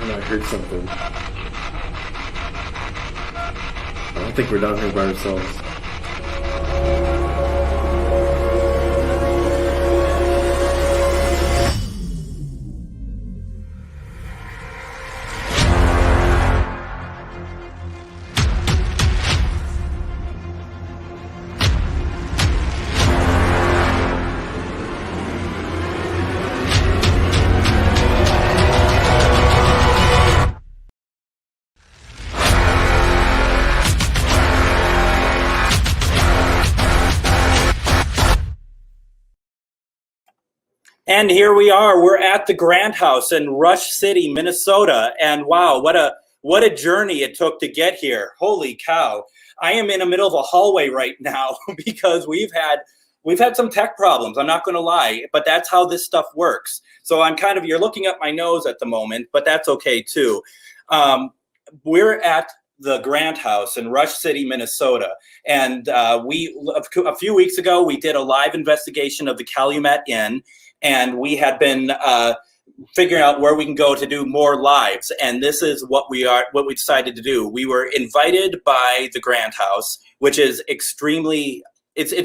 And I heard something. I don't think we're down here by ourselves. And here we are. We're at the Grant House in Rush City, Minnesota. And wow, what a journey it took to get here. Holy cow. I am in the middle of a hallway right now because we've had some tech problems. I'm not going to lie, but that's how this stuff works. So you're looking at my nose at the moment, but that's okay too. We're at the Grant House in Rush City, Minnesota. And a few weeks ago, we did a live investigation of the Calumet Inn. And we had been figuring out where we can go to do more lives. And this is what we decided to do. We were invited by the Grant House, which is it's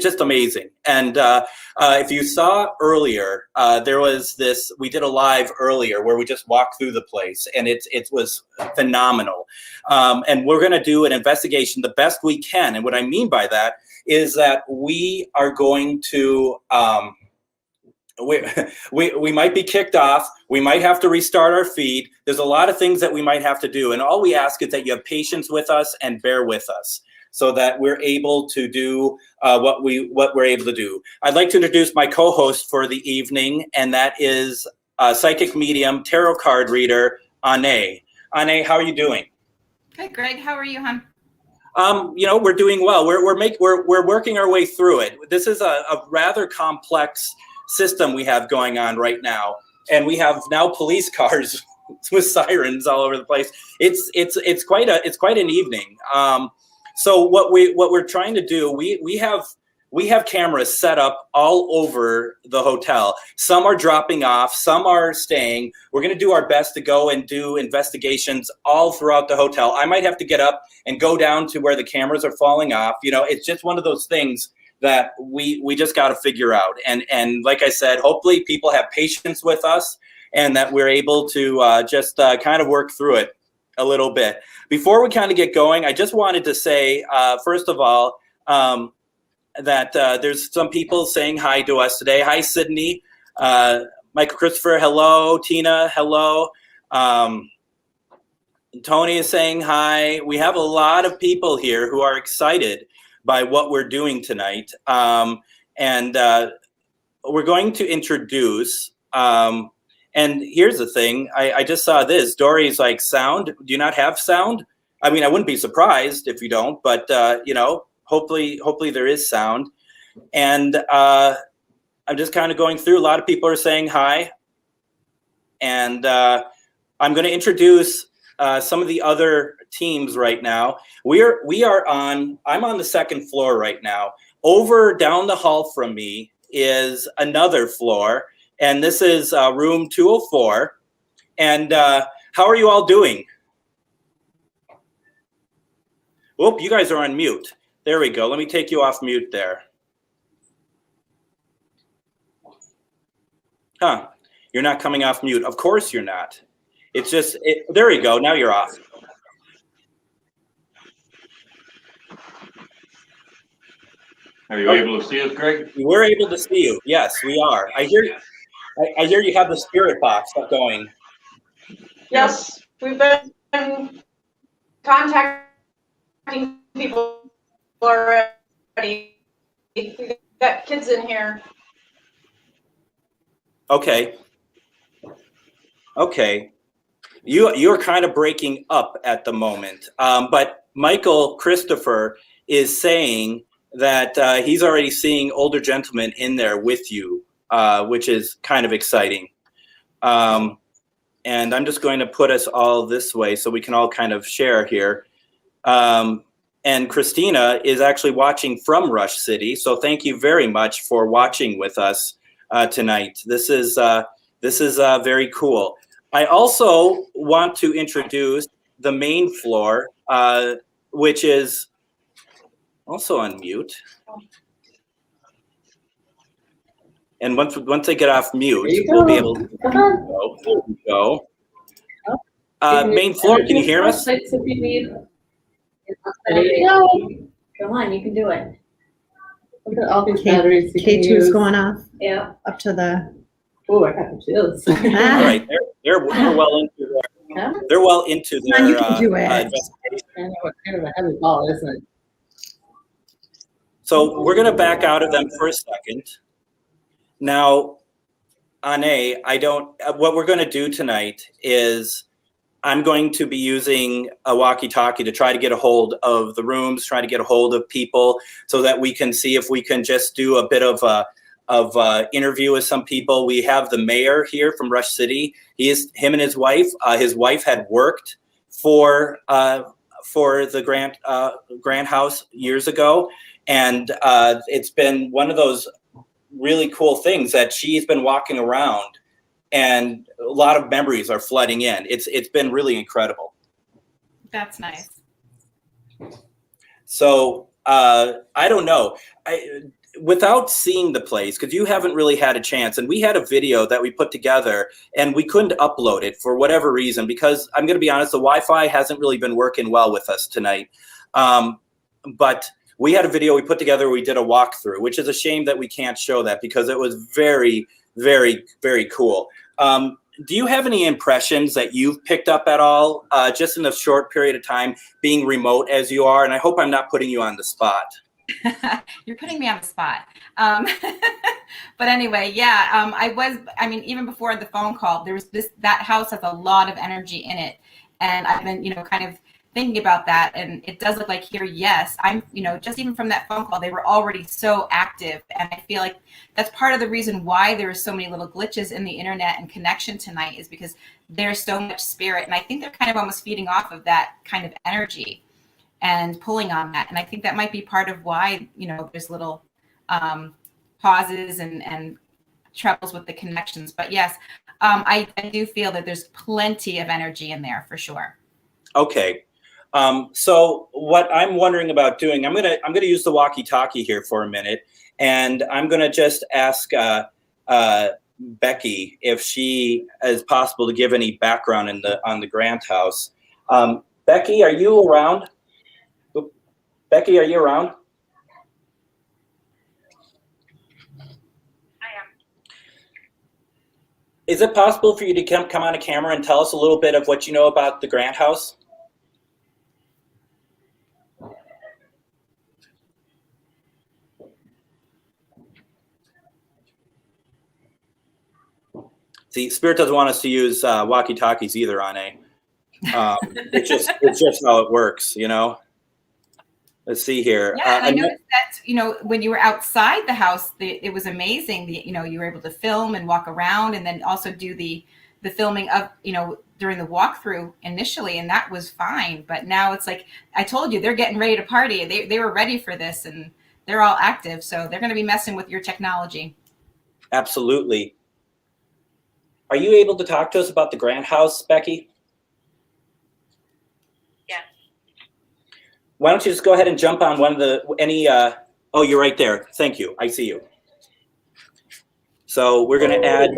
just amazing. And if you saw earlier, we did a live earlier where we just walked through the place, and it was phenomenal. And we're going to do an investigation the best we can. And what I mean by that is that we are going to, we might be kicked off. We might have to restart our feed. There's a lot of things that we might have to do. And all we ask is that you have patience with us and bear with us so that we're able to do what we're able to do. I'd like to introduce my co-host for the evening, and that is psychic medium, tarot card reader, Onae. Onae, how are you doing? Good, Greg. How are you, hon? We're doing well. We're working our way through it. This is a rather complex system we have going on right now, and we have now police cars with sirens all over the place. It's quite an evening. So what we're trying to do, we have cameras set up all over the hotel. Some are dropping off, some are staying. We're going to do our best to go and do investigations all throughout the hotel. I might have to get up and go down to where the cameras are falling off. It's just one of those things that we just got to figure out. And like I said, hopefully people have patience with us and that we're able to just kind of work through it a little bit. Before we kind of get going, I just wanted to say, first of all, that there's some people saying hi to us today. Hi, Sydney. Michael Christopher, hello. Tina, hello. Tony is saying hi. We have a lot of people here who are excited by what we're doing tonight. And we're going to introduce, and here's the thing, I just saw this. Dory's like, sound? Do you not have sound? I mean, I wouldn't be surprised if you don't, but hopefully there is sound. And I'm just kind of going through. A lot of people are saying hi. And I'm going to introduce some of the other teams right now. I'm on the second floor right now. Over down the hall from me is another floor, and this is room 204. And how are you all doing? Whoop, you guys are on mute. There we go. Let me take you off mute there. Huh, you're not coming off mute. Of course you're not. It's just, there you go. Now you're off. Are you able to see us, Greg? We're able to see you. Yes, we are. I hear you have the spirit box going. Yes, we've been contacting people already. We've got kids in here. Okay. You're kind of breaking up at the moment, but Michael Christopher is saying that he's already seeing older gentlemen in there with you, which is kind of exciting. And I'm just going to put us all this way so we can all kind of share here. And Christina is actually watching from Rush City, so thank you very much for watching with us tonight. This is very cool. I also want to introduce the main floor, which is also on mute. And once I get off mute, we'll be able to go. There we go. Main floor, can you hear us? If you need. Come on, you can do it. Look at all these batteries. K2 is going off Yeah. up to the. Oh, I got the chills. All right, they're well into their, they're well into their You can do it. investigation. I know what kind of a heavy ball, isn't it? So we're going to back out of them for a second. Now, Onae, what we're going to do tonight is I'm going to be using a walkie-talkie to try to get a hold of the rooms, try to get a hold of people so that we can see if we can just do a bit of a interview with some people. We have the mayor here from Rush City. Him and his wife. His wife had worked for the Grant House years ago, and it's been one of those really cool things that she's been walking around, and a lot of memories are flooding in. It's been really incredible. That's nice. So I don't know. Without seeing the place, because you haven't really had a chance, and we had a video that we put together and we couldn't upload it for whatever reason, because I'm going to be honest, the Wi-Fi hasn't really been working well with us tonight. But we had a video we put together, we did a walkthrough, which is a shame that we can't show that because it was very, very, very cool. Do you have any impressions that you've picked up at all, just in a short period of time, being remote as you are? And I hope I'm not putting you on the spot. You're putting me on the spot. But anyway, yeah, even before the phone call, there was that house has a lot of energy in it. And I've been, kind of thinking about that. And it does look like here, yes, I'm, just even from that phone call, they were already so active. And I feel like that's part of the reason why there are so many little glitches in the internet and connection tonight is because there's so much spirit. And I think they're kind of almost feeding off of that kind of energy and pulling on that. And I think that might be part of why, there's little pauses and troubles with the connections. But yes, I do feel that there's plenty of energy in there for sure. Okay. So what I'm wondering about doing, I'm gonna use the walkie-talkie here for a minute, and I'm gonna just ask Becky if she is possible to give any background on the Grant House. Becky, are you around? Becky, are you around? I am. Is it possible for you to come on a camera and tell us a little bit of what you know about the Grant House? See, Spirit doesn't want us to use walkie-talkies either, Onae. It's just how it works, Let's see here. Yeah, and I noticed that, when you were outside the house, it was amazing. You were able to film and walk around and then also do the filming of, during the walkthrough initially, and that was fine. But now it's like, I told you, they're getting ready to party. They were ready for this, and they're all active. So they're going to be messing with your technology. Absolutely. Are you able to talk to us about the Grant House, Becky? Yes. Why don't you just go ahead and jump on oh, you're right there. Thank you. I see you. So we're going to add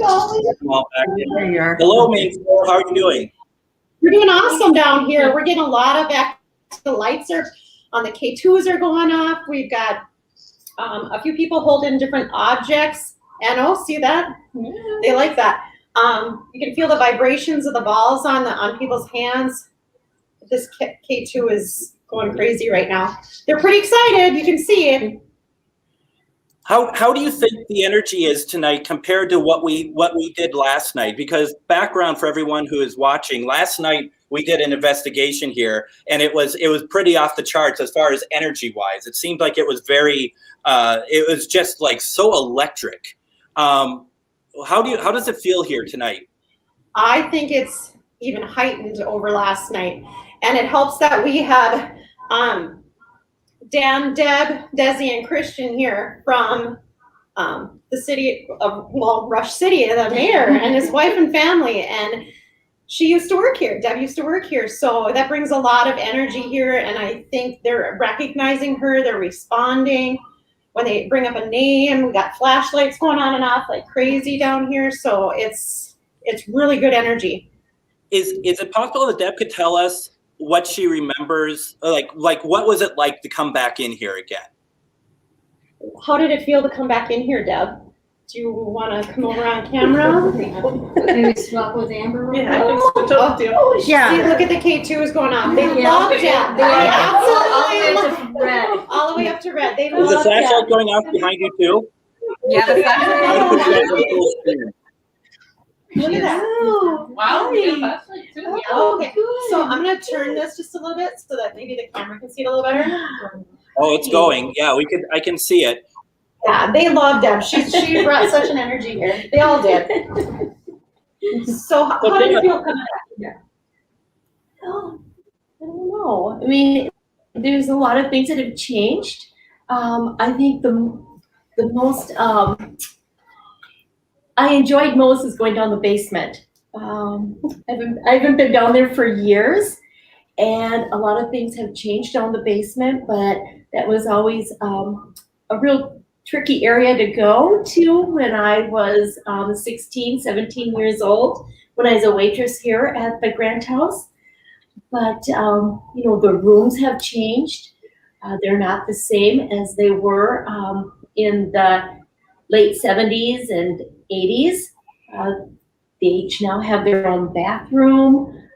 small back in. There you are. Hello, main floor. How are you doing? We're doing awesome down here. We're getting a lot of the lights are on, the K2s are going off. We've got a few people holding different objects. And see that? They like that. You can feel the vibrations of the balls on people's hands. This K2 is going crazy right now. They're pretty excited. You can see it. How do you think the energy is tonight compared to what we did last night? Because background for everyone who is watching, last night we did an investigation here, and it was pretty off the charts as far as energy wise. It seemed like it was very it was just like so electric. How does it feel here tonight? I think it's even heightened over last night, and it helps that we have Dan, Deb, Desi, and Christian here from the city of Rush City, the mayor and his wife and family, and she used to work here. Deb used to work here. So that brings a lot of energy here. And I think they're recognizing her. They're responding. When they bring up a name, we got flashlights going on and off like crazy down here. So it's really good energy. Is it possible that Deb could tell us what she remembers? Like what was it like to come back in here again? How did it feel to come back in here, Deb? Do you want to come over on camera? Maybe swap with Amber real Yeah, quick? I think so too. See, look at the K2s going off. They Yeah. love Deb. They absolutely love Red. all the way up to red. They Is the love flashlight Deb. going off behind you too? Yeah, the I'm gonna put you guys on full screen. Look at that. Wow, Hey. yeah, that's like too. Okay, so I'm gonna turn this just a little bit so that maybe the camera can see it a little better. Oh, it's going. Yeah, I can see it. Yeah, they love Deb. She brought such an energy here. They all did. So how did you feel coming back here? Oh, I don't know. I mean, there's a lot of things that have changed. I think the most I enjoyed most is going down the basement. I haven't been down there for years, and a lot of things have changed down the basement. But that was always a real tricky area to go to when I was 16, 17 years old, when I was a waitress here at the Grant House. But, you know, the rooms have changed. They're not the same as they were in the late 70s and 80s. They each now have their own bathroom.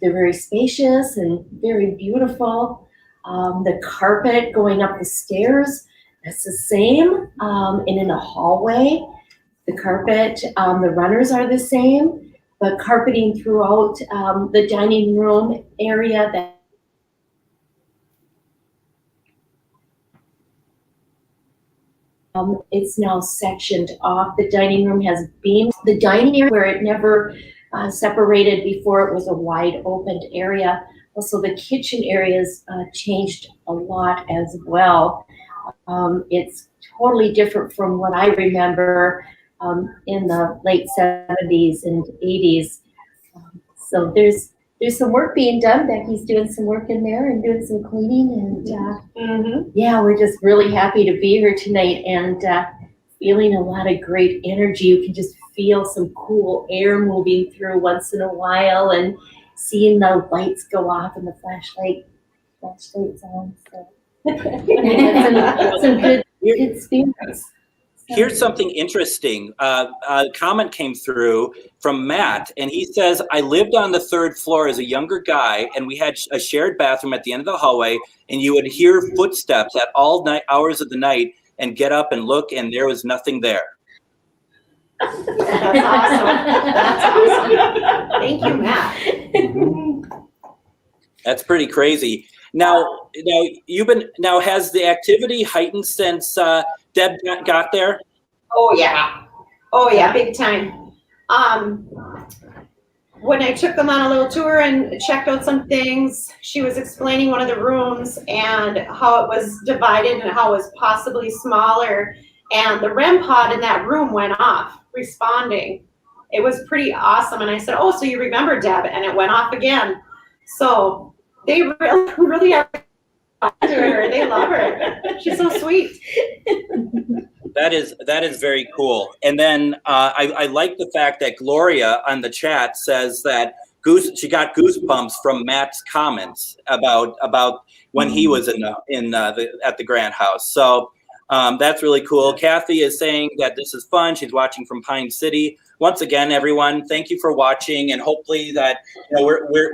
They're very spacious and very beautiful. The carpet going up the stairs, that's the same. And in the hallway, the carpet, the runners are the same, but carpeting throughout the dining room area, that it's now sectioned off. The dining room has beams. The dining area where it never separated before, it was a wide opened area. Also, the kitchen areas changed a lot as well. It's totally different from what I remember in the late 70s and 80s. So there's some work being done. Becky's doing some work in there and doing some cleaning. And yeah, we're just really happy to be here tonight and feeling a lot of great energy. You can just feel some cool air moving through once in a while and seeing the lights go off and the flashlights on. So some good experience. Here's something interesting. A comment came through from Matt, and he says, I lived on the 3rd floor as a younger guy, and we had a shared bathroom at the end of the hallway, and you would hear footsteps at all hours of the night and get up and look, and there was nothing there. That's awesome. That's awesome. Thank you, Matt. That's pretty crazy. Now has the activity heightened since Deb got there? Oh yeah, big time. When I took them on a little tour and checked out some things, she was explaining one of the rooms and how it was divided and how it was possibly smaller. And the REM pod in that room went off, responding. It was pretty awesome. And I said, oh, so you remember Deb? And it went off again. So they really are to her. They love her. She's so sweet. That is very cool. And then I like the fact that Gloria on the chat says that she got goosebumps from Matt's comments about when he was at the Grant House. So that's really cool. Kathy is saying that this is fun. She's watching from Pine City. Once again, everyone, thank you for watching, and hopefully that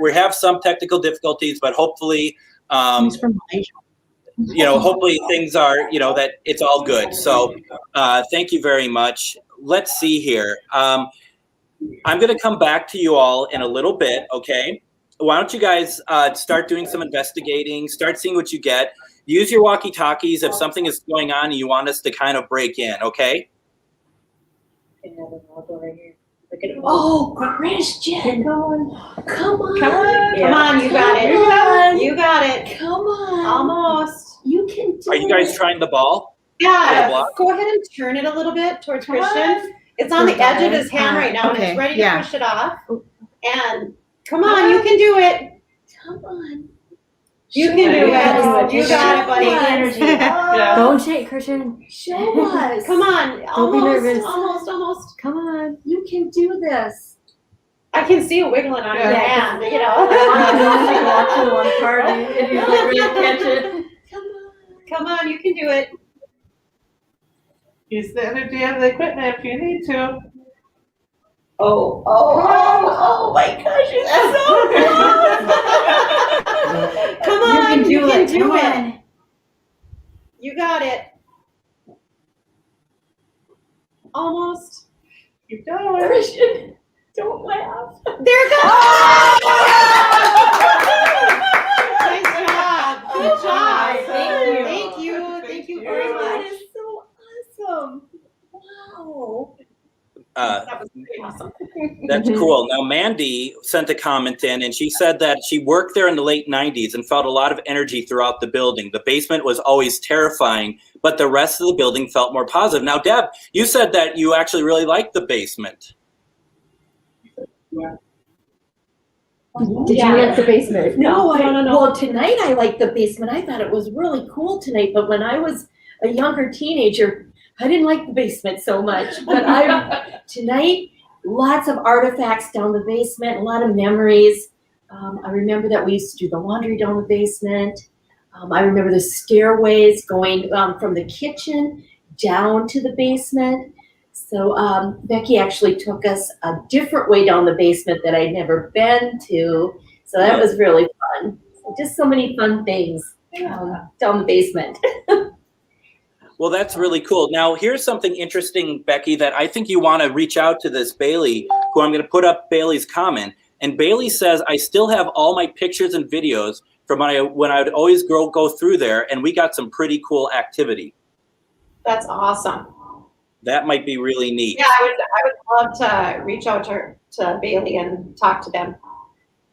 we have some technical difficulties, but hopefully hopefully things are that it's all good. So thank you very much. Let's see here. I'm going to come back to you all in a little bit. Okay, why don't you guys start doing some investigating, start seeing what you get. Use your walkie-talkies if something is going on and you want us to kind of break in, okay? Oh, Christian! Come on! Come on, you got it. You got it. Come on! Almost. You can do Are you guys trying the ball? Yeah. Go ahead and turn it a little bit towards Christian. It's on the edge of his hand right now, and it's ready to push it off. And come on, you can do it. Come on. You can do it. You got it, buddy. Show us. Yeah. Don't shake, Christian. Show us. Come on. Don't be nervous. Almost. Come on. You can do this. I can see it wiggling on your hand, you know. Walk to one party and you like really catch it. Come on, you can do it. Use the energy of the equipment if you need to. Oh my gosh, it's so Come on, you can do Come it. on. You got it. Almost. Keep going. Christian, don't laugh. There it goes. Nice job. Good job. Thank you. Thank you very That much. is so awesome. Wow. That was pretty awesome. That's cool. Now, Mandy sent a comment in, and she said that she worked there in the late 90s and felt a lot of energy throughout the building. The basement was always terrifying, but the rest of the building felt more positive. Now, Deb, you said that you actually really liked the basement. Did you like the basement? No. No. Well, tonight I liked the basement. I thought it was really cool tonight, but when I was a younger teenager, I didn't like the basement so much. But tonight, lots of artifacts down the basement, a lot of memories. I remember that we used to do the laundry down the basement. I remember the stairways going from the kitchen down to the basement. So Becky actually took us a different way down the basement that I'd never been to. So that was really fun. Just so many fun things down the basement. Well, that's really cool. Now, here's something interesting, Becky, that I think you want to reach out to this Bailey, who I'm going to put up Bailey's comment. And Bailey says, I still have all my pictures and videos from when I would always go through there, and we got some pretty cool activity. That's awesome. That might be really neat. Yeah, I would love to reach out to Bailey and talk to them,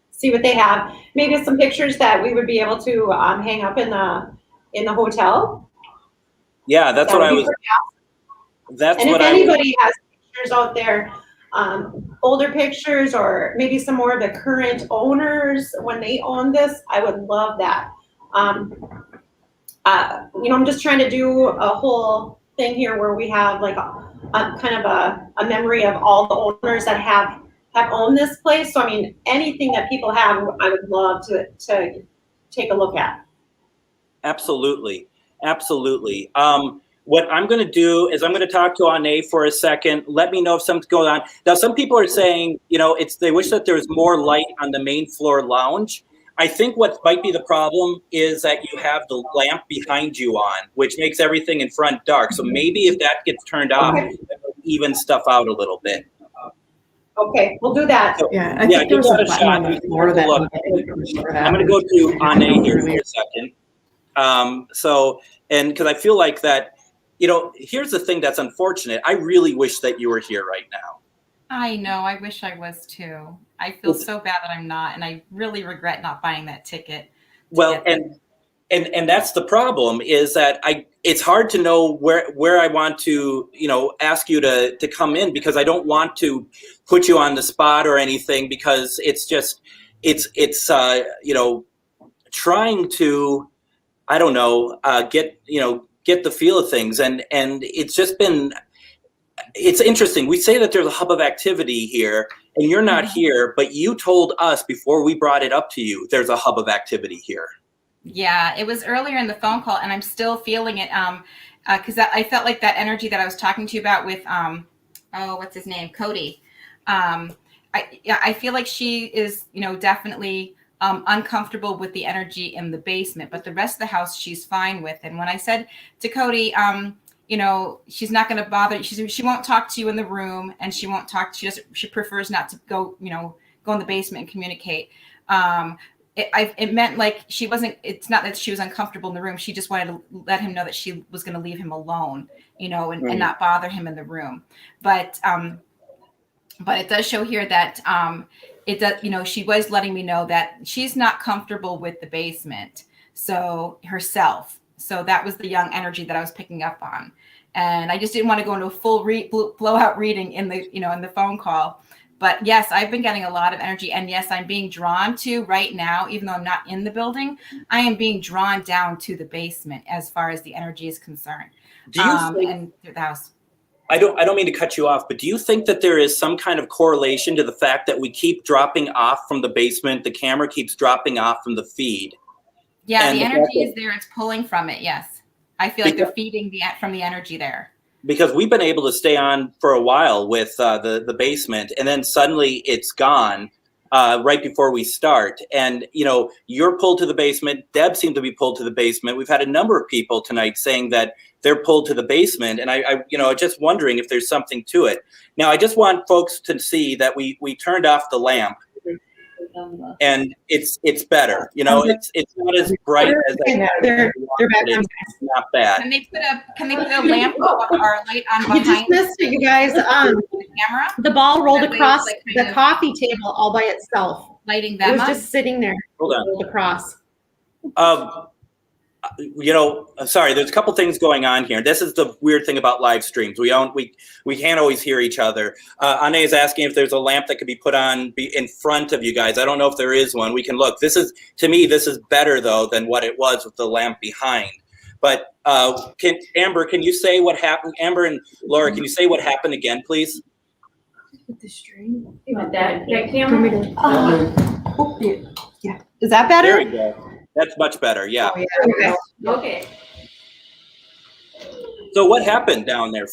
see what they have. Maybe some pictures that we would be able to hang up in the hotel. Yeah, that's That what I would be was. pretty awesome. That's And what if I was. anybody has pictures out there, older pictures or maybe some more of the current owners when they own this, I would love that. I'm just trying to do a whole thing here where we have like a kind of a memory of all the owners that have owned this place. So I mean, anything that people have, I would love to take a look at. Absolutely. What I'm going to do is I'm going to talk to Onae for a second. Let me know if something's going on. Now, some people are saying, they wish that there was more light on the main floor lounge. I think what might be the problem is that you have the lamp behind you on, which makes everything in front dark. So maybe if that gets turned off, Okay. it'll even stuff out a little bit. Okay, we'll do that. So, Yeah, I yeah, think there was give a that a button on shot. the floor that Look. I'm going to go to Onae here for a second. Because I feel like that, here's the thing that's unfortunate. I really wish that you were here right now. I know. I wish I was too. I feel so bad that I'm not, and I really regret not buying that ticket. Well, and that's the problem is that it's hard to know where I want to, ask you to come in because I don't want to put you on the spot or anything because it's just, it's trying to, I don't know, get the feel of things. And it's just been, it's interesting. We say that there's a hub of activity here and you're not here, but you told us before we brought it up to you, there's a hub of activity here. Yeah, it was earlier in the phone call, and I'm still feeling it. Because I felt like that energy that I was talking to you about with, what's his name, Cody. I feel like she is, definitely uncomfortable with the energy in the basement, but the rest of the house she's fine with. And when I said to Cody, she's not going to bother. She won't talk to you in the room, and she won't talk. She prefers not to go, go in the basement and communicate. It meant like she wasn't, it's not that she was uncomfortable in the room. She just wanted to let him know that she was going to leave him alone, and not bother him in the room. But it does show here that it does, she was letting me know that she's not comfortable with the basement. So herself. So that was the young energy that I was picking up on. And I just didn't want to go into a full blowout reading in the, in the phone call. But yes, I've been getting a lot of energy, and yes, I'm being drawn to right now, even though I'm not in the building, I am being drawn down to the basement as far as the energy is concerned. Do you think, and through the house. I don't mean to cut you off, but do you think that there is some kind of correlation to the fact that we keep dropping off from the basement, the camera keeps dropping off from the feed? Yeah, And the the fact energy that- is there. It's pulling from it. Yes, I feel like they're feeding from the energy there. Because we've been able to stay on for a while with the basement, and then suddenly it's gone right before we start. And, you know, you're pulled to the basement. Deb seemed to be pulled to the basement. We've had a number of people tonight saying that they're pulled to the basement. And I you know, just wondering if there's something to it. Now, I just want folks to see that we turned off the lamp. And it's better, you know. It's not as bright as They're back on. it's not bad. Can they put a lamp or light on You just behind missed it, you guys. the camera, The ball rolled That way it's across like kind the of- coffee table all by itself. lighting It them was up? just sitting there, Hold on. rolled across. You know, I'm sorry, there's a couple things going on here. This is the weird thing about live streams. We can't always hear each other. Onae is asking if there's a lamp that could be put on in front of you guys. I don't know if there is one. We can look. To me, this is better though than what it was with the lamp behind. But Amber, can you say what happened? Amber and Laura, can you say what happened again, please? The string. That camera. Yeah. Is that better? There you go. That's much better. Yeah. Oh, yeah. Okay. Okay. So what happened down there?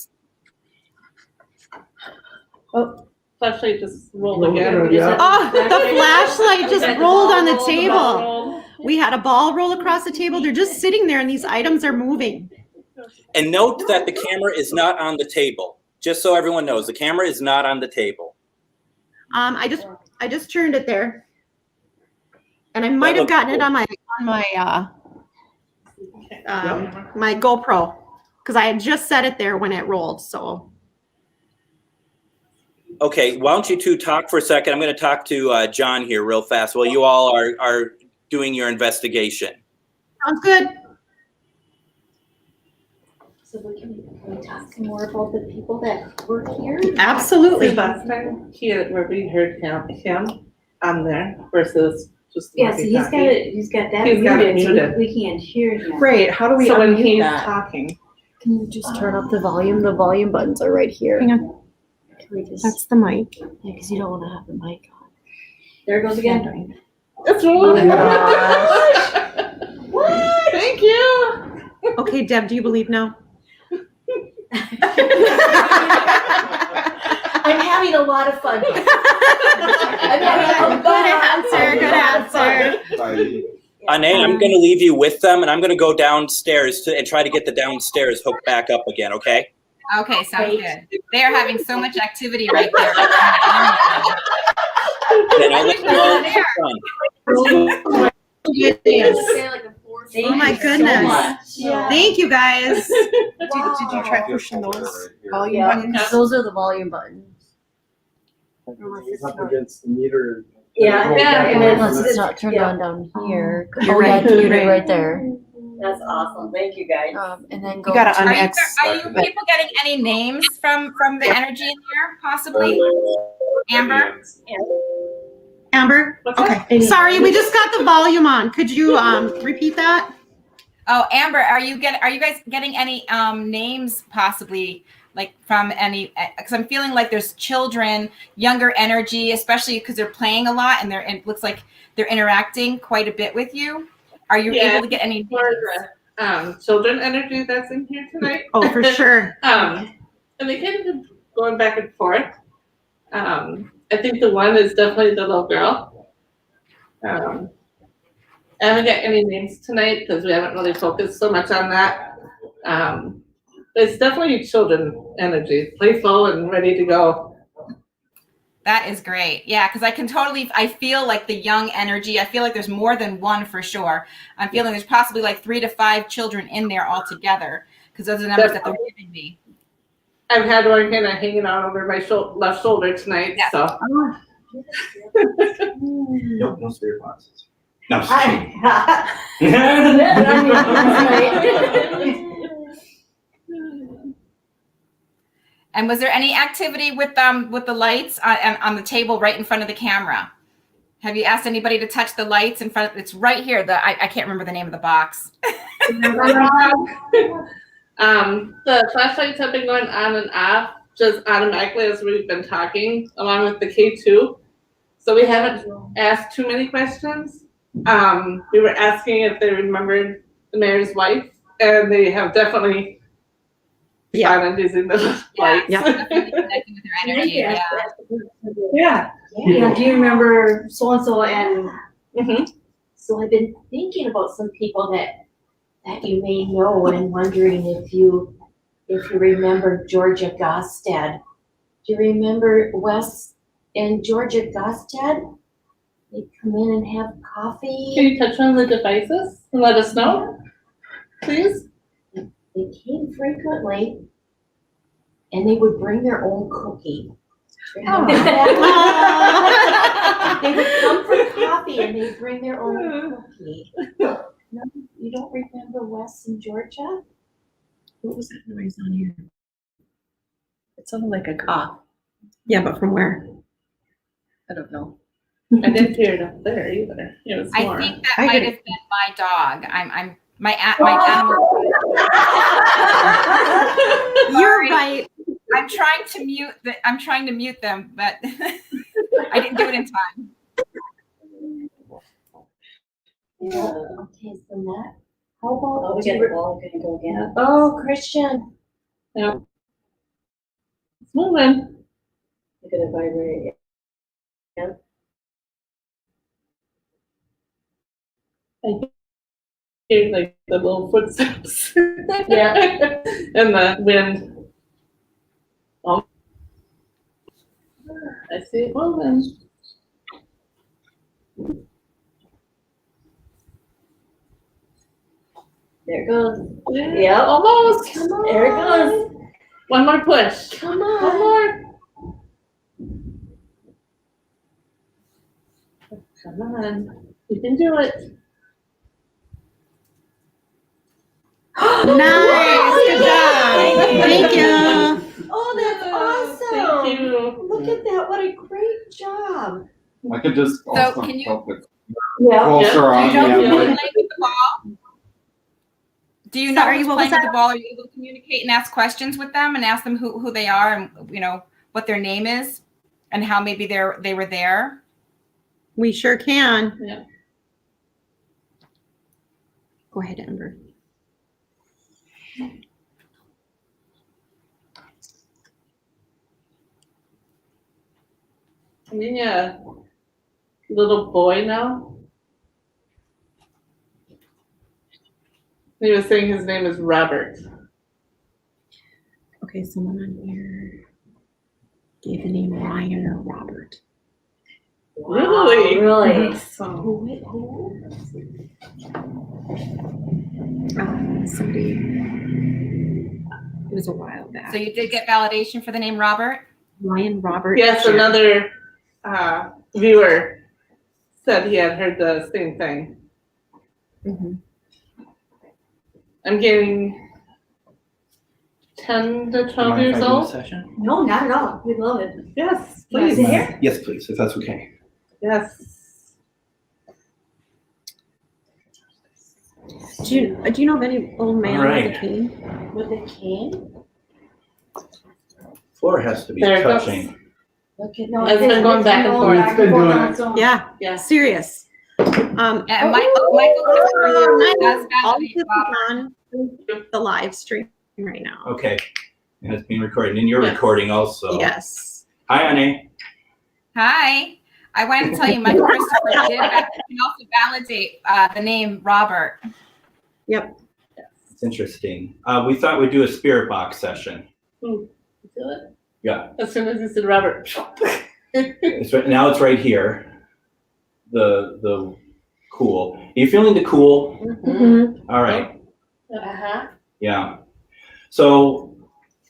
Flashlight just rolled again. Oh, the flashlight just rolled on the table. We had a ball roll across the table. They're just sitting there and these items are moving. And note that the camera is not on the table. Just so everyone knows, the camera is not on the table. I just turned it there. And I might have gotten it on my my GoPro because I had just set it there when it rolled. So Okay, why don't you two talk for a second? I'm going to talk to John here real fast while you all are doing your investigation. sounds good. So can we talk some more about the people that work here? Absolutely. Last time where we heard him on there versus just. Yeah, so he's got it He's got it muted, so muted. we can't hear him. Right, how do we So when unmute he's that? Talking? Can you just turn up the volume? The volume buttons are right here. Hang on. Can we just, That's the mic. yeah, because you don't want to have the mic on. There it goes again. It's rolling. Oh my What? Thank you. Okay, Deb, do you believe now? I'm having a lot of fun. I'm having a Good answer. Onae, I'm going to leave you with them, and I'm going to go downstairs and try to get the downstairs hooked back up again, okay? Okay, sounds good. They are having so much activity right there. Then I'll let you all have fun. Oh my goodness. Yeah. Thank you guys. Did you try pushing those volume buttons? Those are the volume buttons. It's up against the meter. Yeah, and unless it's not turned on down here. You're Oh, yeah, right, muted right. right there. That's awesome. Thank you, guys. And then go. You gotta to- Are you people getting any names from the energy in here, possibly? Amber? Amber? Okay. Sorry, we just got the volume on. Could you repeat that? Oh, Amber, are you guys getting any names possibly, like from any? Because I'm feeling like there's children, younger energy, especially because they're playing a lot and it looks like they're interacting quite a bit with you. Are you able to get any names? For the children energy that's in here tonight. Oh, for sure. And they kind of been going back and forth. I think the one is definitely the little girl. I haven't got any names tonight because we haven't really focused so much on that. But it's definitely children energy, playful and ready to go. That is great. Yeah, because I feel like the young energy. I feel like there's more than one for sure. I'm feeling there's possibly like 3 to 5 children in there altogether because those are the numbers that they're giving me. I've had one kind of hanging out over my left shoulder tonight, Yeah. so. Nope, no spirit boxes. No, just kidding. And was there any activity with the lights on the table right in front of the camera? Have you asked anybody to touch the lights in front of, it's right here. I can't remember the name of the box. The flashlights have been going on and off just automatically as we've been talking, along with the K2. So we haven't asked too many questions. We were asking if they remembered the mayor's wife, and they have definitely started using the lights. Yeah. Definitely connecting with their energy. Yeah. Yeah. Yeah, do you remember so-and-so and? So I've been thinking about some people that you may know, and wondering if you remember Georgia Gostad. Do you remember Wes and Georgia Gostad? They come in and have coffee. Can you touch on the devices and let us know, please? They came frequently, and they would bring their own cookie. They would come for coffee, and they'd bring their own cookie. No, you don't remember Wes and Georgia? What was that noise on here? It sounded like a cough. Yeah, but from where? I don't know. I didn't hear it up there either. It was I more. think that might have been my dog. My animal. You're right. I'm trying to mute them, but I didn't do it in time. Yeah. Okay, so that. How about? Oh, we got the ball, gonna go again. Oh, Christian. Yeah. It's moving. Look at it vibrate. Yeah. I hear like the little footsteps. Yeah. And the wind. Oh. I see it moving. There it goes. Yeah, almost. Come on. There it goes. One more push. Come One on. more. Come on. You can do it. Nice. Good job. Thank you. Oh, that's awesome. Thank you. Look at that. What a great job. I could just So also can you- help it Yeah. closer on. Do you know Yeah, who's but- playing with the ball? Do you know Sorry, who's what playing was with the ball? Are you able to communicate and ask questions with them and ask them who they are and what their name is and how maybe they were there? We sure can. Yeah. Go ahead, Amber. Yeah. Little boy now. He was saying his name is Robert. Okay, someone on here gave the name Ryan or Robert. Really? Really? Who? Somebody. It was a while back. So you did get validation for the name Robert? Ryan Robert. Yes, Sher- another viewer said he had heard the same thing. Mhm. I'm getting 10 to 12 years old. Session? No, not at all. We love it. Yes, Please. please. Yes, please, if that's okay. Yes. Do you know of any old man All right. with a cane? With a cane? Floor has to be There it goes. touching. Look at No, It's been going back and forth. It's been doing it. Yeah, Yes. serious. And Michael does All validate this is Robert. on the live stream right now. Okay, and it's being recorded, and you're Yes. recording also. Yes. Hi, Onae. Hi. I wanted to tell you, Michael Christopher can also validate the name Robert. It's interesting. We thought we'd do a spirit box session. You feel it? Yeah. As soon as you said Robert. It's right, now it's right here. The cool. Are you feeling the cool? Mm-hmm. All right. Uh-huh. Yeah. So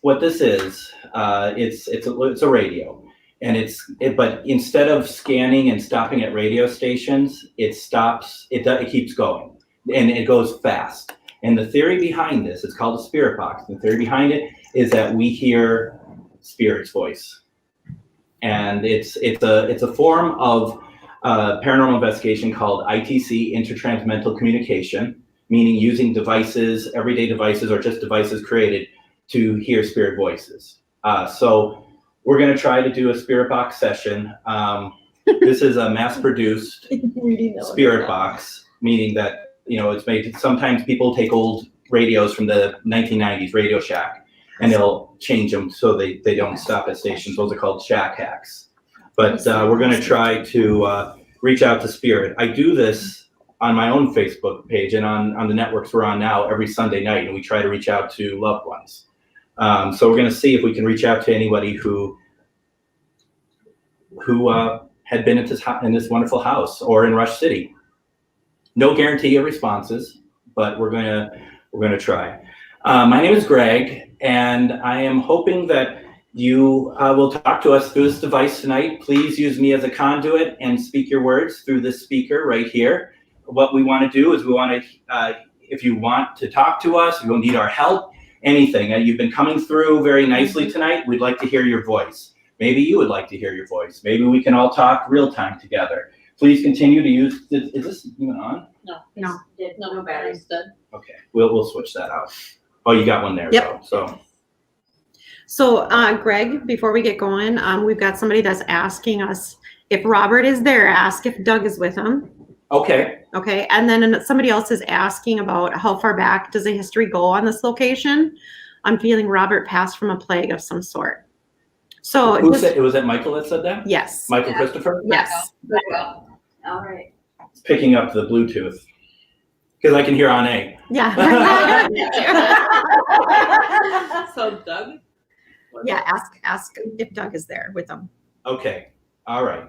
what this is, it's a radio, and but instead of scanning and stopping at radio stations, it stops. It keeps going, and it goes fast. And the theory behind this, it's called a spirit box. The theory behind it is that we hear spirit's voice. And it's a form of paranormal investigation called ITC, intertransmental communication, meaning using devices, everyday devices, or just devices created to hear spirit voices. So we're going to try to do a spirit box session. This is a mass-produced spirit box, meaning that, you know, it's made. Sometimes people take old radios from the 1990s, Radio Shack, and they'll change them so they don't stop at stations. Those are called shack hacks. But we're going to try to reach out to spirit. I do this on my own Facebook page and on the networks we're on now every Sunday night, and we try to reach out to loved ones. So we're going to see if we can reach out to anybody who had been in this wonderful house or in Rush City. No guarantee of responses, but we're gonna try. My name is Greg, and I am hoping that you will talk to us through this device tonight. Please use me as a conduit and speak your words through this speaker right here. What we want to do is we want to, if you want to talk to us, if you need our help, anything. You've been coming through very nicely tonight. We'd like to hear your voice. Maybe you would like to hear your voice. Maybe we can all talk real time together. Please continue to use. Is this even on? No batteries dead. Okay, we'll switch that out. Oh, you got one there. Yep. Though, So, Greg, before we get going, we've got somebody that's asking us if Robert is there. Ask if Doug is with him. Okay. Okay, and then somebody else is asking about how far back does the history go on this location. I'm feeling Robert passed from a plague of some sort. So who said it? Was that Michael that said that? Yes. Michael Christopher? Yes. All right. It's picking up the Bluetooth because I can hear Onae. Yeah. So Doug? Yeah, ask if Doug is there with them. Okay. All right.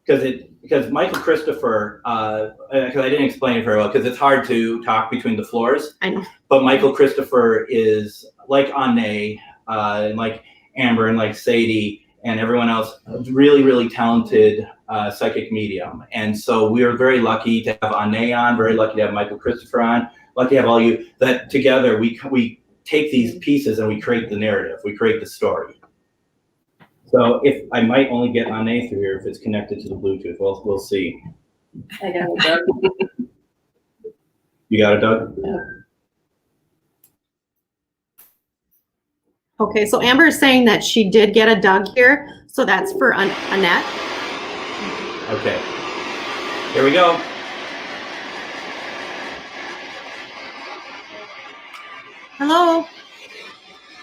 Because Michael Christopher, because I didn't explain it very well, because it's hard to talk between the floors. I know. But Michael Christopher is like Onae, and like Amber and like Sadie and everyone else, really, really talented psychic medium. And so we are very lucky to have Onae on, very lucky to have Michael Christopher on, lucky to have all you, that together we take these pieces and we create the narrative, we create the story. So if I might only get Onae through here if it's connected to the Bluetooth, we'll see. I got it, Doug. You got it, Doug? Yeah. Okay, so Amber is saying that she did get a Doug here, so that's for Annette. Okay. Here we go. Hello.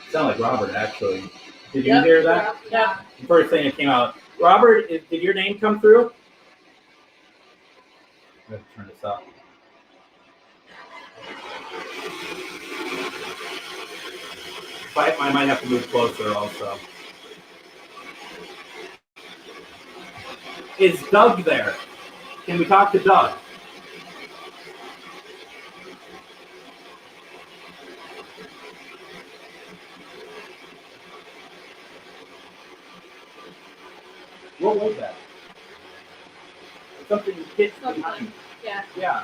Sound like Robert, actually. Did you hear that? Yeah. The first thing that came out. Robert, did your name come through? Let's turn this up. I might have to move closer also. Is Doug there? Can we talk to Doug? What was that? Something hit behind me. Yeah, Yeah,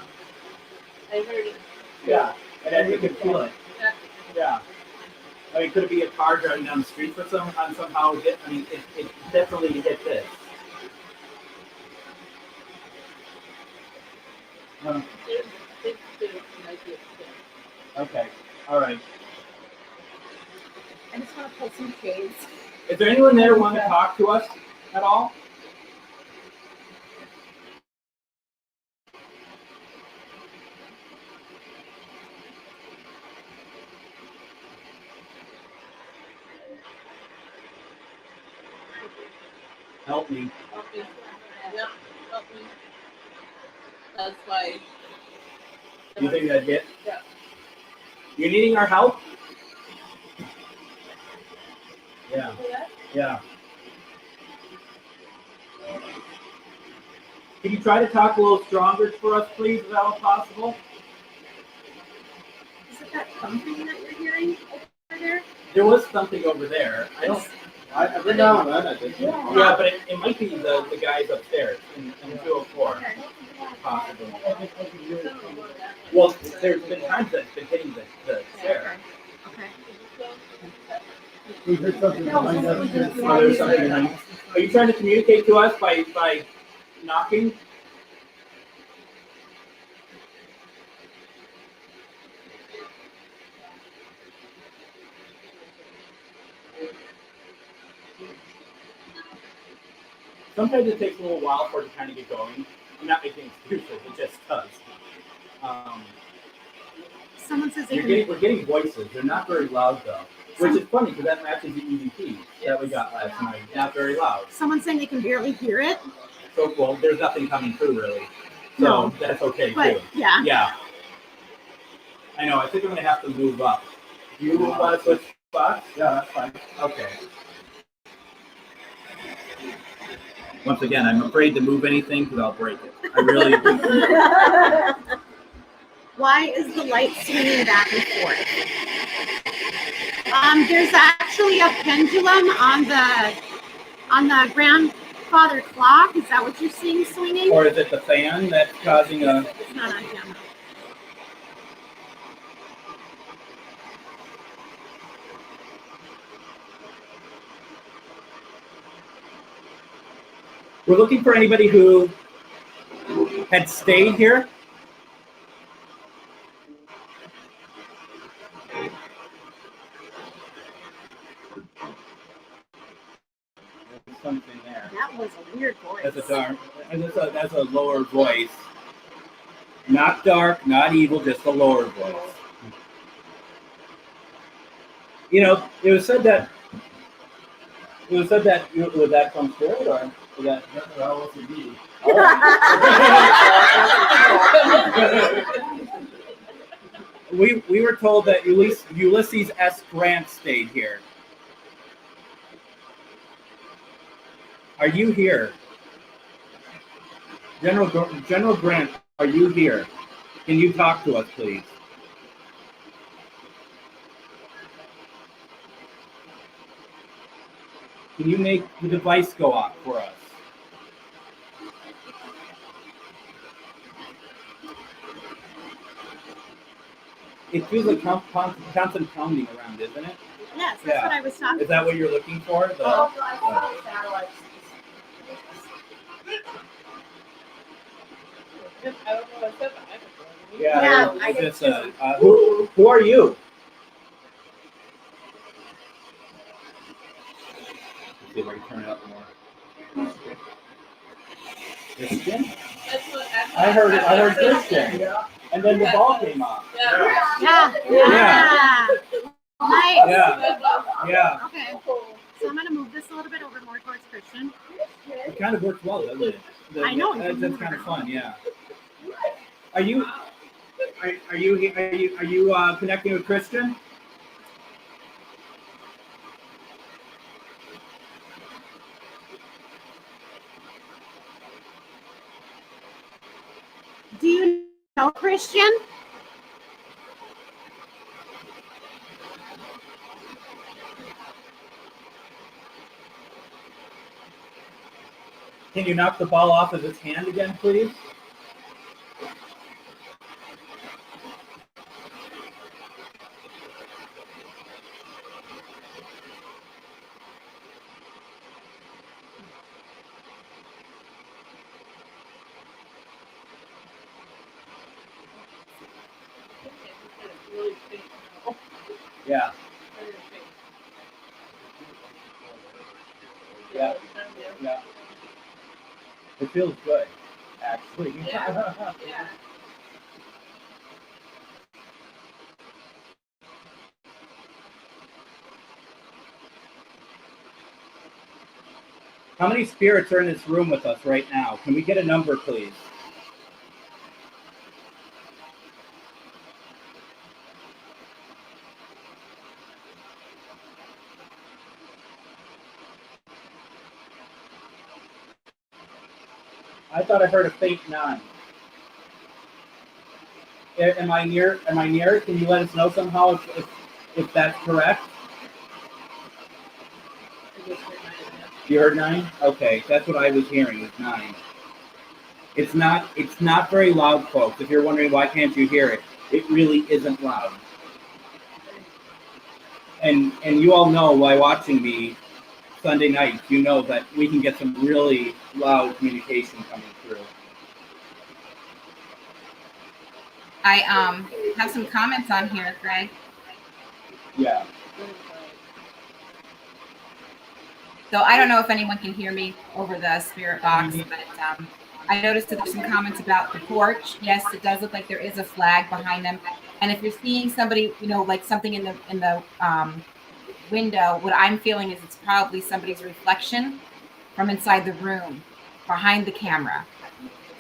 I heard it. yeah. And then you could feel it. Yeah. Yeah. I mean, could it be a car driving down the street for somehow hit? I mean, it definitely hit this. Okay. All right. I just want to pull some shades. Is there anyone there who want to talk to us at all? Help me. Yep, help me. That's why. You think that hit? Yeah. You needing our help? Yeah. Yeah. Can you try to talk a little stronger for us, please, if that was possible? Is it that thumping that you're hearing over there? There was something over there. I don't. I've been down on that, I think. Yeah, but it might be the guys upstairs in 204, possibly. Well, there's been times that it's been hitting the stair. Okay. We heard something behind us. Oh, there's something behind us. Are you trying to communicate to us by knocking? Sometimes it takes a little while for it to kind of get going. I'm not making excuses, it just does. Someone says they We're getting voices. They're not very loud though, which is funny because that matches the EVP that we got last night. Not very loud. someone's saying they can barely hear it. So well, there's nothing coming through really. So No. that's okay But too. yeah. Yeah. I know. I think I'm gonna have to move up. Do you want to switch spots? Yeah, that's fine. Okay. Once again, I'm afraid to move anything because I'll break it. I really. Why is the light swinging back and forth? There's actually a pendulum on the grandfather clock. Is that what you're seeing swinging? Or is it the fan that's causing a? It's not on camera. We're looking for anybody who had stayed here. There's something there. That was a weird voice. That's a lower voice. Not dark, not evil, just a lower voice. You know, it was said that would that come spirit or would that Well, what's it be? we were told that Ulysses S. Grant stayed here. Are you here? General Grant, are you here? Can you talk to us, please? Can you make the device go off for us? It feels like constant pounding around, isn't it? Yes, that's what I was talking Is that what you're looking for? Yeah, I did too. Who are you? Let's see if I can turn it up more. Christian? I heard Christian. And then the ball came off. Yeah. Nice. Yeah. Okay. So I'm gonna move this a little bit over more towards Christian. It kind of works well, doesn't it? I know. That's kind of fun, yeah. Are you connecting with Christian? Do you know Christian? Can you knock the ball off of his hand again, please? Yeah. Yeah. Yeah. It feels good, actually. Yeah. How many spirits are in this room with us right now? Can we get a number, please? I thought I heard a faint 9. Am I near? Can you let us know somehow if that's correct? You heard 9? Okay, that's what I was hearing, was 9. It's not very loud, folks. If you're wondering why can't you hear it, it really isn't loud. and you all know by watching me Sunday night, you know that we can get some really loud communication coming through. I have some comments on here, Greg. Yeah. So I don't know if anyone can hear me over the spirit box, but I noticed that there's some comments about the porch. Yes, it does look like there is a flag behind them. And if you're seeing somebody, you know, like something in the window, what I'm feeling is it's probably somebody's reflection from inside the room behind the camera.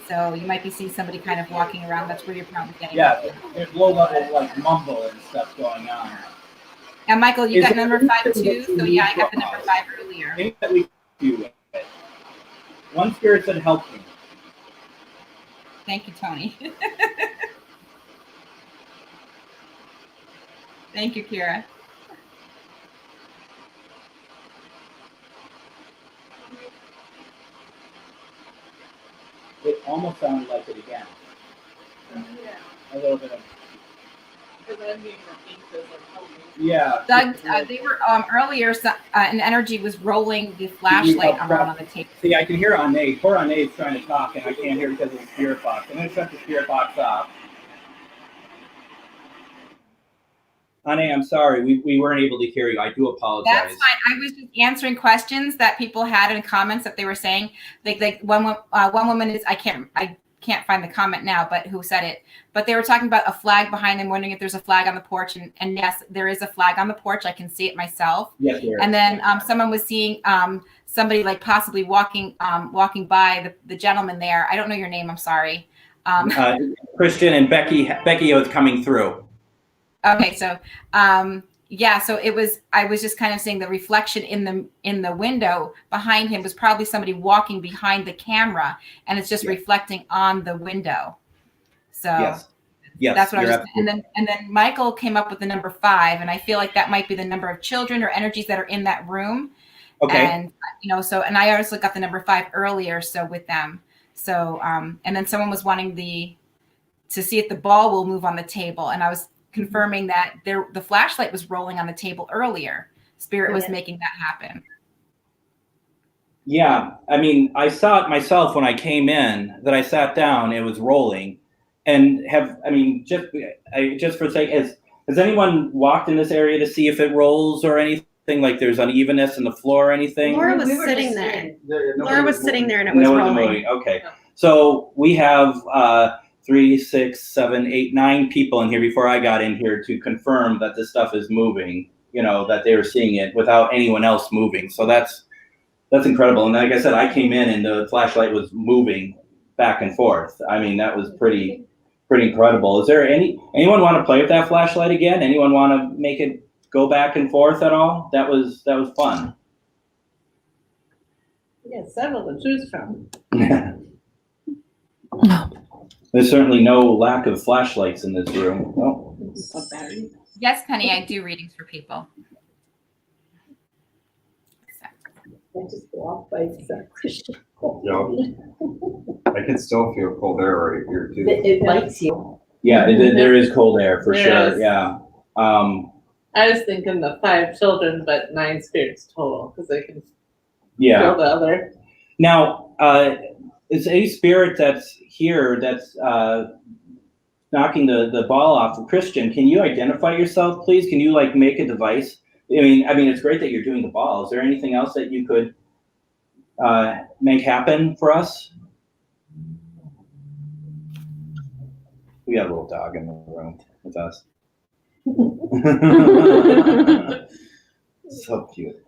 So you might be seeing somebody kind of walking around. That's where you're probably getting. Yeah, there's low level like mumble and stuff going on. And Michael, you got number 5 too. So yeah, I got the number 5 earlier. Maybe that we do with it. One spirit said help me. Thank you, Tony. Thank you, Kira. It almost sounded like it again. A little bit of. Yeah. Doug, they were earlier. An energy was rolling the flashlight around on the table. See, I can hear Onae. Poor Onae is trying to talk, and I can't hear because of the spirit box. I'm going to shut the spirit box off. Onae, I'm sorry. We weren't able to hear you. I do apologize. That's fine. I was just answering questions that people had in comments that they were saying. Like one woman is I can't find the comment now, but who said it? But they were talking about a flag behind them, wondering if there's a flag on the porch. And yes, there is a flag on the porch. I can see it myself. Yes, there is. And then someone was seeing somebody like possibly walking by the gentleman there. I don't know your name. I'm sorry. Christian and Becky was coming through. Okay, so yeah, so I was just kind of saying the reflection in the window behind him was probably somebody walking behind the camera, and it's just reflecting on the window. So yes, that's what I was just, and then Michael came up with the number 5, and I feel like that might be the number of children or energies that are in that room. Okay. And and I also got the number 5 earlier, so with them. So and then someone was wanting to see if the ball will move on the table, and I was confirming that the flashlight was rolling on the table earlier. Spirit was making that happen. Yeah, I mean, I saw it myself when I came in. That I sat down, it was rolling, and just for sake, has anyone walked in this area to see if it rolls or anything? Like there's unevenness in the floor or anything? Laura was sitting there. Laura was sitting there and it was rolling. Okay, so we have 3, 6, 7, 8, 9 people in here before I got in here to confirm that this stuff is moving, that they were seeing it without anyone else moving. So that's incredible. And like I said, I came in and the flashlight was moving back and forth. I mean, that was pretty incredible. Is there anyone want to play with that flashlight again? Anyone want to make it go back and forth at all? That was fun. Yeah, several to choose from. There's certainly no lack of flashlights in this room. Oh. Yes, Penny, I do readings for people. I just go off by Christian. Yeah. I can still feel cold air right here too. It bites you. Yeah, there is cold air for sure. Yes. Yeah. I was thinking the 5 children, but 9 spirits total, because they can Yeah. feel the other. Now, is a spirit that's here that's knocking the ball off of Christian? Can you identify yourself, please? Can you make a device? I mean, it's great that you're doing the ball. Is there anything else that you could make happen for us? We got a little dog in the room with us. So cute.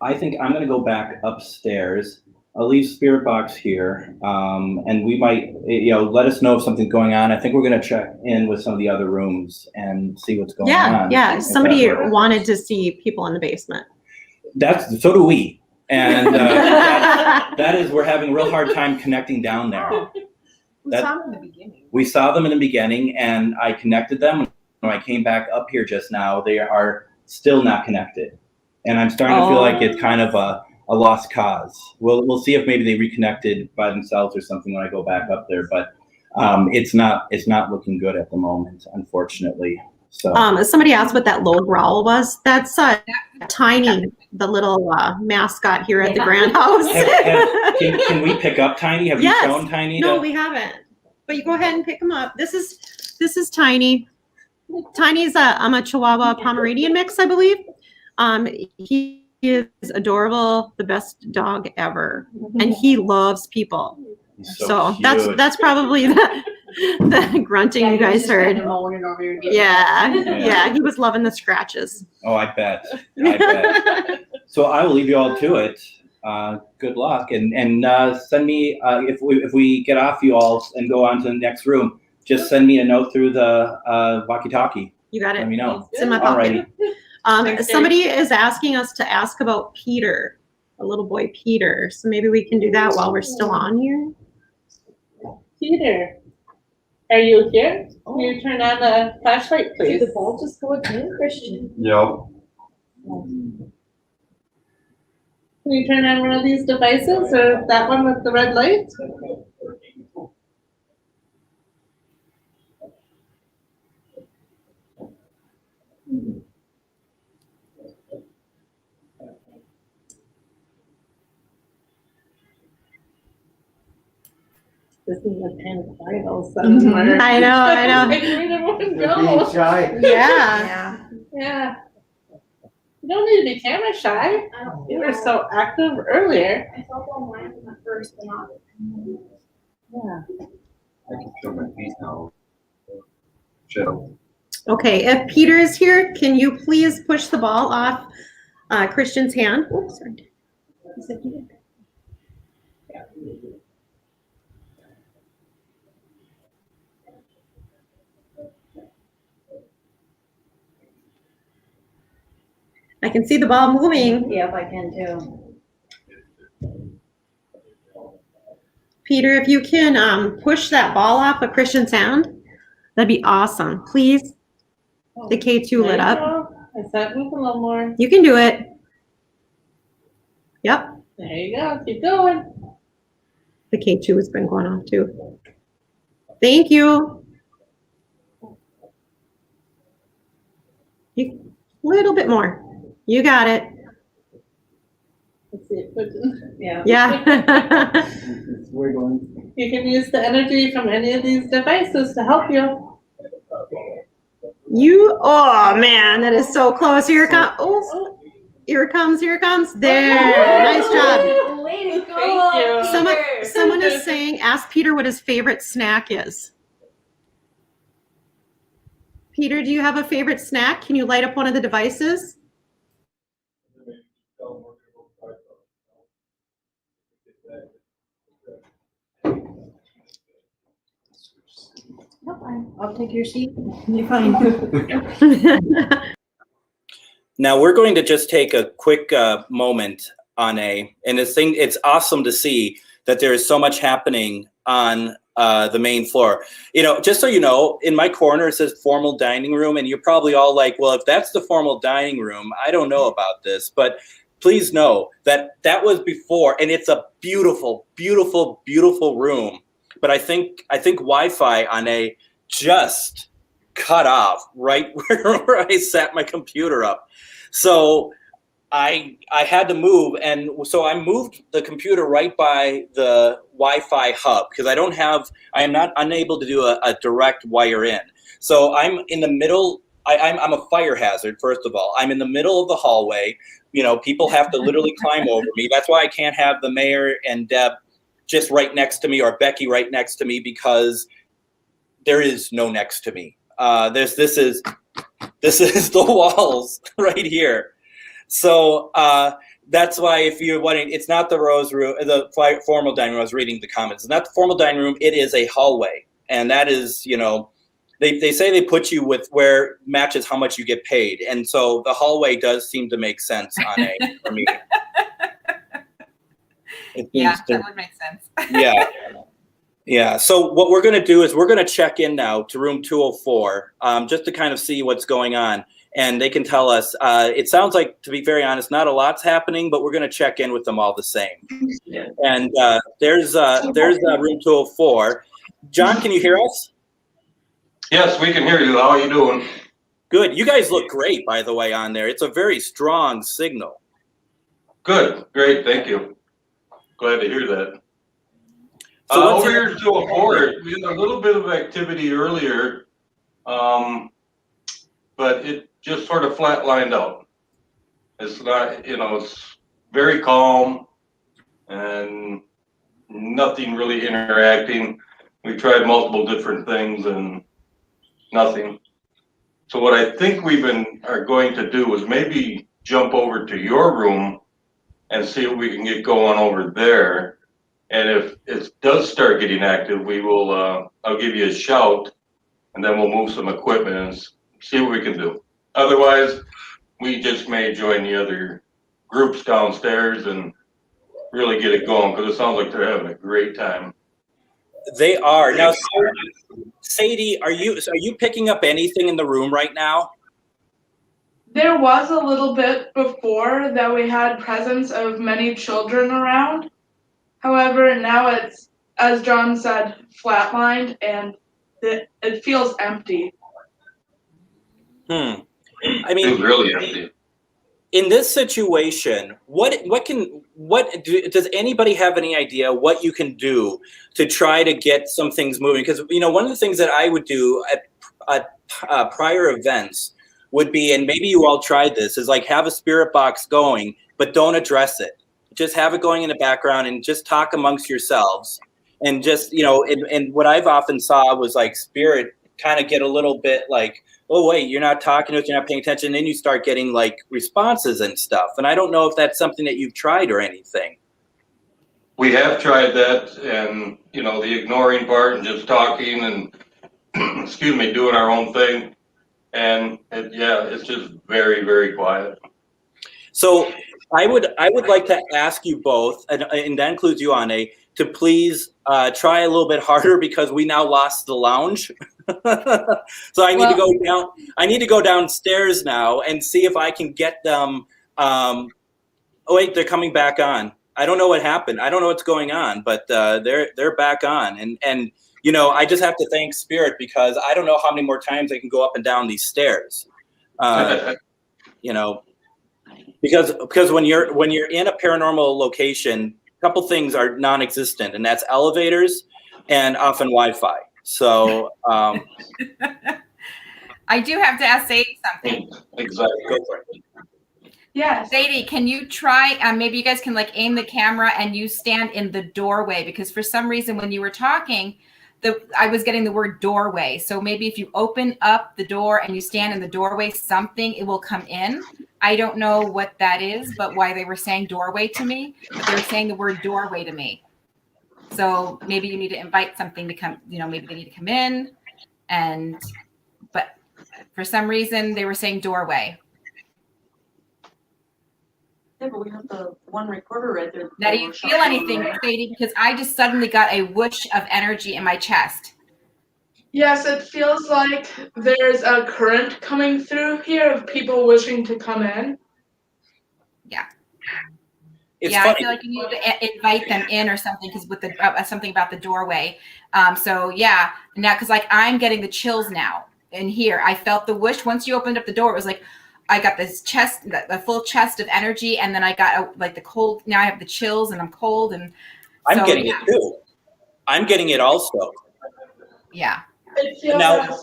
I think I'm going to go back upstairs. I'll leave Spirit Box here, and we might, let us know if something's going on. I think we're going to check in with some of the other rooms and see what's going on. Yeah. Somebody wanted to see people in the basement. So do we. And that is, we're having a real hard time connecting down there. We saw them in the beginning. We saw them in the beginning, and I connected them. When I came back up here just now, they are still not connected. And I'm starting to feel like it's kind of a lost cause. We'll see if maybe they reconnected by themselves or something when I go back up there. But it's not looking good at the moment, unfortunately. So Somebody asked what that low growl was. That's Tiny, the little mascot here at the Grand House. can we pick up Tiny? Have Yes. you shown Tiny? No, we haven't. But you go ahead and pick him up. This is Tiny. Tiny's I'm a Chihuahua Pomeranian mix, I believe. He is adorable, the best dog ever, and he loves people. He's So cute. that's probably the grunting you guys heard. Yeah, he was loving the scratches. Oh, I bet. So I will leave you all to it. Good luck, and send me if we get off you all and go on to the next room. Just send me a note through the walkie-talkie. You got it. Let me know. It's in my pocket. Alrighty. Somebody is asking us to ask about Peter, a little boy Peter. So maybe we can do that while we're still on here. Peter, are you here? Can you turn on the flashlight, please? Did the ball just go again, Christian? Yep. Can you turn on one of these devices or that one with the red light? This is a kind of quiet all of a sudden. I know. Where did everyone go? Yeah. Yeah. You don't need to be camera shy. You were so active earlier. I felt all mine from the first, but not. Yeah. I can feel my feet now. Chill. Okay, if Peter is here, can you please push the ball off Christian's hand? Oops, sorry. I can see the ball moving. Yep, I can too. Peter, if you can push that ball off of Christian's hand, that'd be awesome. Please. The K2 lit up. I said move a little more. You can do it. Yep. There you go. Keep going. The K2 has been going off too. Thank you. A little bit more. You got it. Let's see it pushing. Yeah. Yeah. It's wiggling. You can use the energy from any of these devices to help you. Oh man, that is so close. Here it comes. Oh, here it comes. Here it comes. There. Nice job. Way to Thank you. Someone is saying, ask Peter what his favorite snack is. Peter, do you have a favorite snack? Can you light up one of the devices? I'll take your seat. You're fine. Now we're going to just take a quick moment on it's awesome to see that there is so much happening on the main floor. You know, just so you know, in my corner it says formal dining room, and you're probably all like, well, if that's the formal dining room, I don't know about this, but please know that that was before, and it's a beautiful, beautiful, beautiful room. But I think Wi-Fi on just cut off right where I set my computer up. So I had to move, and so I moved the computer right by the Wi-Fi hub because I am not unable to do a direct wire in. So I'm in the middle. I'm a fire hazard, first of all. I'm in the middle of the hallway. You know, people have to literally climb over me. That's why I can't have the mayor and Deb just right next to me or Becky right next to me, because there is no next to me. This is the walls right here. So that's why if you're wondering, it's not the Rose Room, the formal dining room. I was reading the comments. It's not the formal dining room. It is a hallway. And that is, you know, they say they put you with where matches how much you get paid. And so the hallway does seem to make sense on for me. Yeah, that would make sense. Yeah. Yeah. So what we're going to do is we're going to check in now to room 204 just to kind of see what's going on. And they can tell us, it sounds like, to be very honest, not a lot's happening, but we're going to check in with them all the same. And there's room 204. John, can you hear us? Yes, we can hear you. How are you doing? Good. You guys look great, by the way, on there. It's a very strong signal. Good, great, thank you. Glad to hear that. So what's over here to Fort, we had a little bit of activity earlier, but it just sort of flatlined out. It's not, it's very calm and nothing really interacting. We tried multiple different things and nothing. So what I think are going to do is maybe jump over to your room and see what we can get going over there. And if it does start getting active, we will, I'll give you a shout and then we'll move some equipment and see what we can do. Otherwise, we just may join the other groups downstairs and really get it going, because it sounds like they're having a great time. They are. Now, Sadie, are you picking up anything in the room right now? There was a little bit before that we had presence of many children around. However, now it's, as John said, flatlined and it feels empty. I mean, It's really empty. In this situation, does anybody have any idea what you can do to try to get some things moving? Because, one of the things that I would do at prior events would be, and maybe you all tried this, is like have a spirit box going, but don't address it. Just have it going in the background and just talk amongst yourselves. And just, and what I've often saw was like spirit kind of get a little bit like, oh, wait, you're not talking to us, you're not paying attention. And then you start getting like responses and stuff. And I don't know if that's something that you've tried or anything. We have tried that, and, the ignoring part and just talking and, doing our own thing. And it's just very, very quiet. So I would like to ask you both, and that includes you, Onae, to please try a little bit harder, because we now lost the lounge. So I need to go down. I need to go downstairs now and see if I can get them. Oh wait, they're coming back on. I don't know what happened. I don't know what's going on, but they're back on. And I just have to thank Spirit, because I don't know how many more times I can go up and down these stairs. Because when you're in a paranormal location, a couple things are non-existent, and that's elevators and often Wi-Fi. So I do have to ask Sadie something. Exactly. Go for it. Yeah. Sadie, can you try, maybe you guys can like aim the camera and you stand in the doorway, because for some reason when you were talking, I was getting the word doorway. So maybe if you open up the door and you stand in the doorway, it will come in. I don't know what that is, but why they were saying doorway to me, but they were saying the word doorway to me. So maybe you need to invite something to come, maybe they need to come in, but for some reason they were saying doorway. Yeah, but we have the one recorder right there. Now, do you feel anything, Sadie? Because I just suddenly got a whoosh of energy in my chest. Yes, it feels like there's a current coming through here of people wishing to come in. Yeah. It's funny. I feel like you need to invite them in or something, because with something about the doorway. So yeah, now because like I'm getting the chills now in here. I felt the whoosh once you opened up the door. It was like I got this chest, the full chest of energy, and then I got like the cold. Now I have the chills and I'm cold, and I'm getting it too. I'm getting it also. Yeah. Now,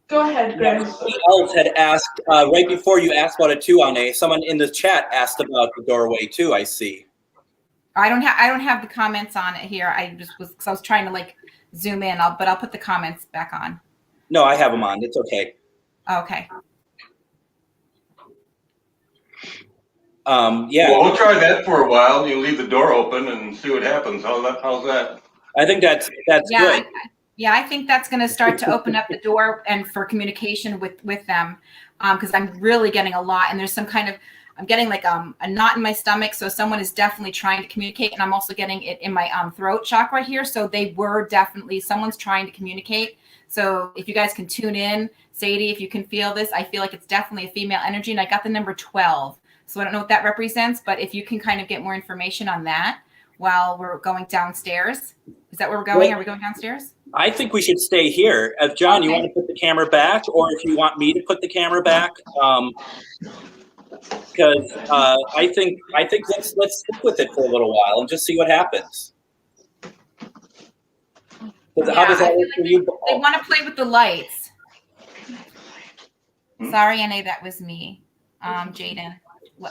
go ahead, Greg. Somebody else had asked right before you asked about it too, Onae. Someone in the chat asked about the doorway too. I see. I don't have the comments on it here. I was trying to like zoom in. But I'll put the comments back on. No, I have them on. It's okay. Okay. Yeah. Well, we'll try that for a while. You leave the door open and see what happens. How's that? I think that's good. I think that's going to start to open up the door and for communication with them, because I'm really getting a lot, and there's some kind of, I'm getting like a knot in my stomach, so someone is definitely trying to communicate, and I'm also getting it in my throat chakra here, so someone's trying to communicate. So if you guys can tune in, Sadie, if you can feel this, I feel like it's definitely a female energy, and I got the number 12, so I don't know what that represents, but if you can kind of get more information on that, while we're going downstairs? Is that where we're going? Are we going downstairs? I think we should stay here. John, you Okay. want to put the camera back, or if you want me to put the camera back, because I think let's stick with it for a little while and just see what happens. How does that work for you? They want to play with the lights. Sorry, Annie, that was me. Jaden.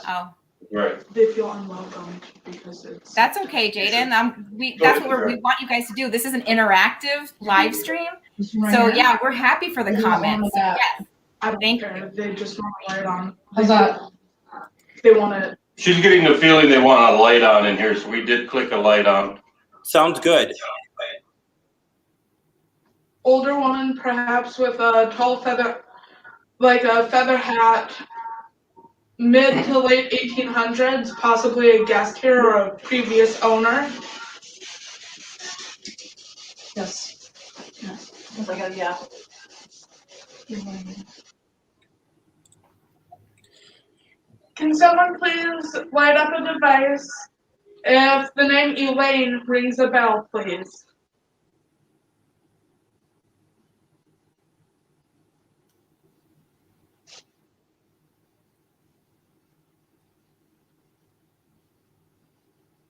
Oh. Right. They feel unwelcome because it's. That's okay, Jaden. That's what we want you guys to do. This is an interactive live stream. So yeah, we're happy for the comments. Yes. I don't Thank care. you. They just want a light on. How's that? They want it. She's getting the feeling they want a light on in here, so we did click a light on. Sounds good. Older woman, perhaps with a tall feather, like a feather hat. Mid to late 1800s, possibly a guest here or a previous owner. Yes. Yes. It's like a, yeah. Can someone please light up a device if the name Elaine rings a bell, please?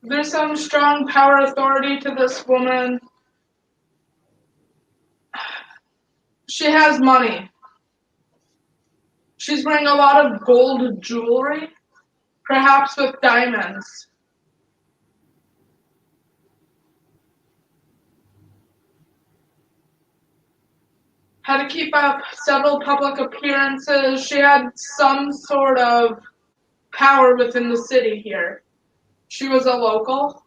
There's some strong power authority to this woman. She has money. She's wearing a lot of gold jewelry, perhaps with diamonds. Had to keep up several public appearances. She had some sort of power within the city here. She was a local.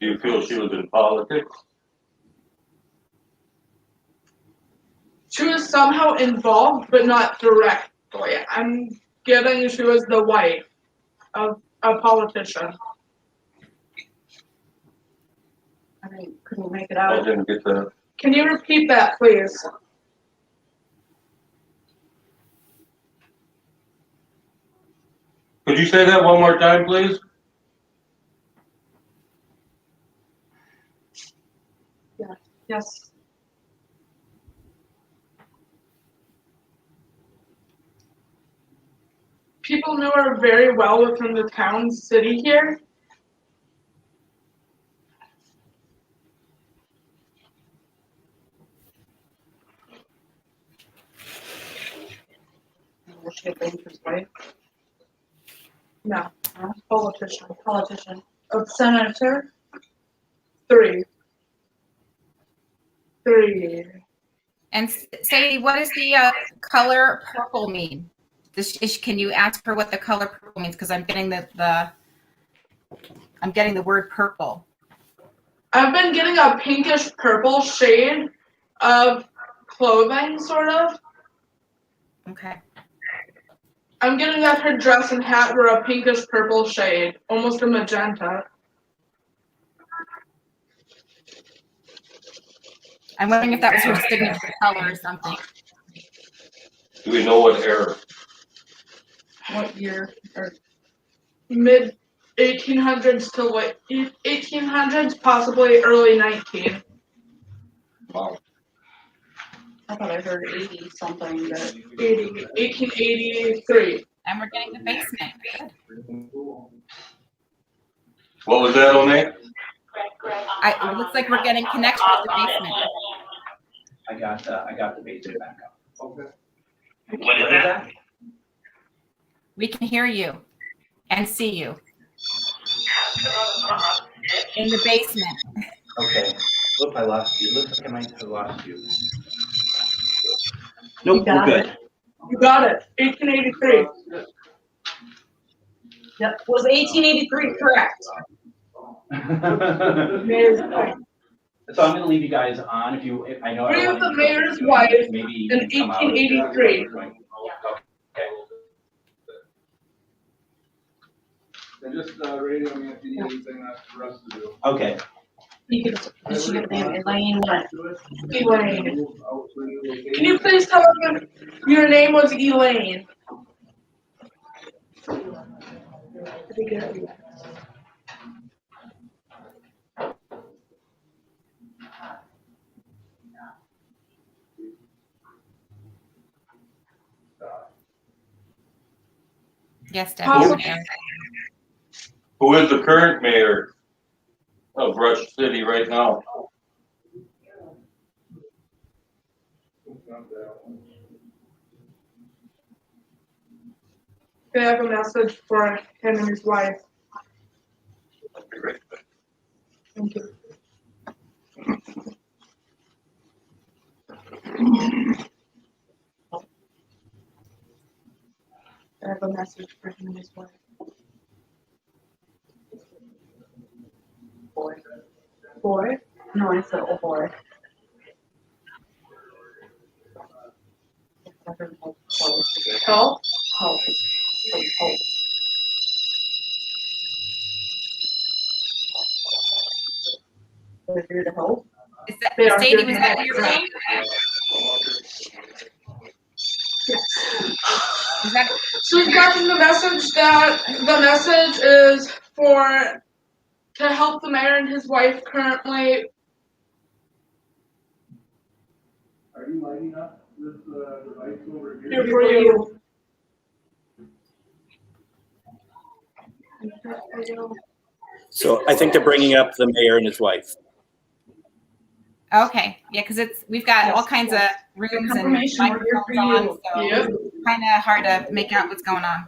Do you feel she was in politics? She was somehow involved, but not directly. I'm getting she was the wife of a politician. I couldn't make it I out. didn't get that. Can you repeat that, please? Could you say that one more time, please? Yes. People knew her very well within the town, city here. Was she a banker's wife? No, politician. Politician. A senator? Three. And Sadie, what does the color purple mean? Can you ask her what the color purple means? Because I'm getting I'm getting the word purple. I've been getting a pinkish purple shade of clothing, sort of. Okay. I'm getting that her dress and hat were a pinkish purple shade, almost a magenta. I'm wondering if that was her signature color or something. Do we know what era? What year? Or Mid 1800s to late 1800s, possibly early 19. Wow. I thought I heard 80 something, but 1883. And we're getting the basement. Good. What was that, Onae? It looks like we're getting connection with the basement. I got the basement back up. Okay. What is that? We can hear you and see you in the basement. Okay. Look, I lost you. Looks like I might have lost you. Nope, we're good. You got it. 1883. yep, was 1883 correct? Mayor's wife. So I'm gonna leave you guys on if I know. Three of the mayor's wife maybe in 1883. Okay. And just radio me if you need anything for us to do. Okay. Did she give the name Elaine what? Elaine. Can you please tell us if your name was Elaine? Yes, Debbie. Who is the current mayor of Rush City right now? They have a message for him and his wife. Thank you. I have a message for him and his wife. Boy? No, I said, oh boy. Help? Help. Help. They're here to help. Is that, They are Sadie, here was to that help. your phone? Is that, So we've gotten the message that the message is for to help the mayor and his wife currently. Are you lighting up this device over Here for you. So I think they're bringing up the mayor and his wife. okay, yeah, because we've got all kinds of rooms and Confirmation, we're here for microphones on, you. so Yep. it's kind of hard to make out what's going on.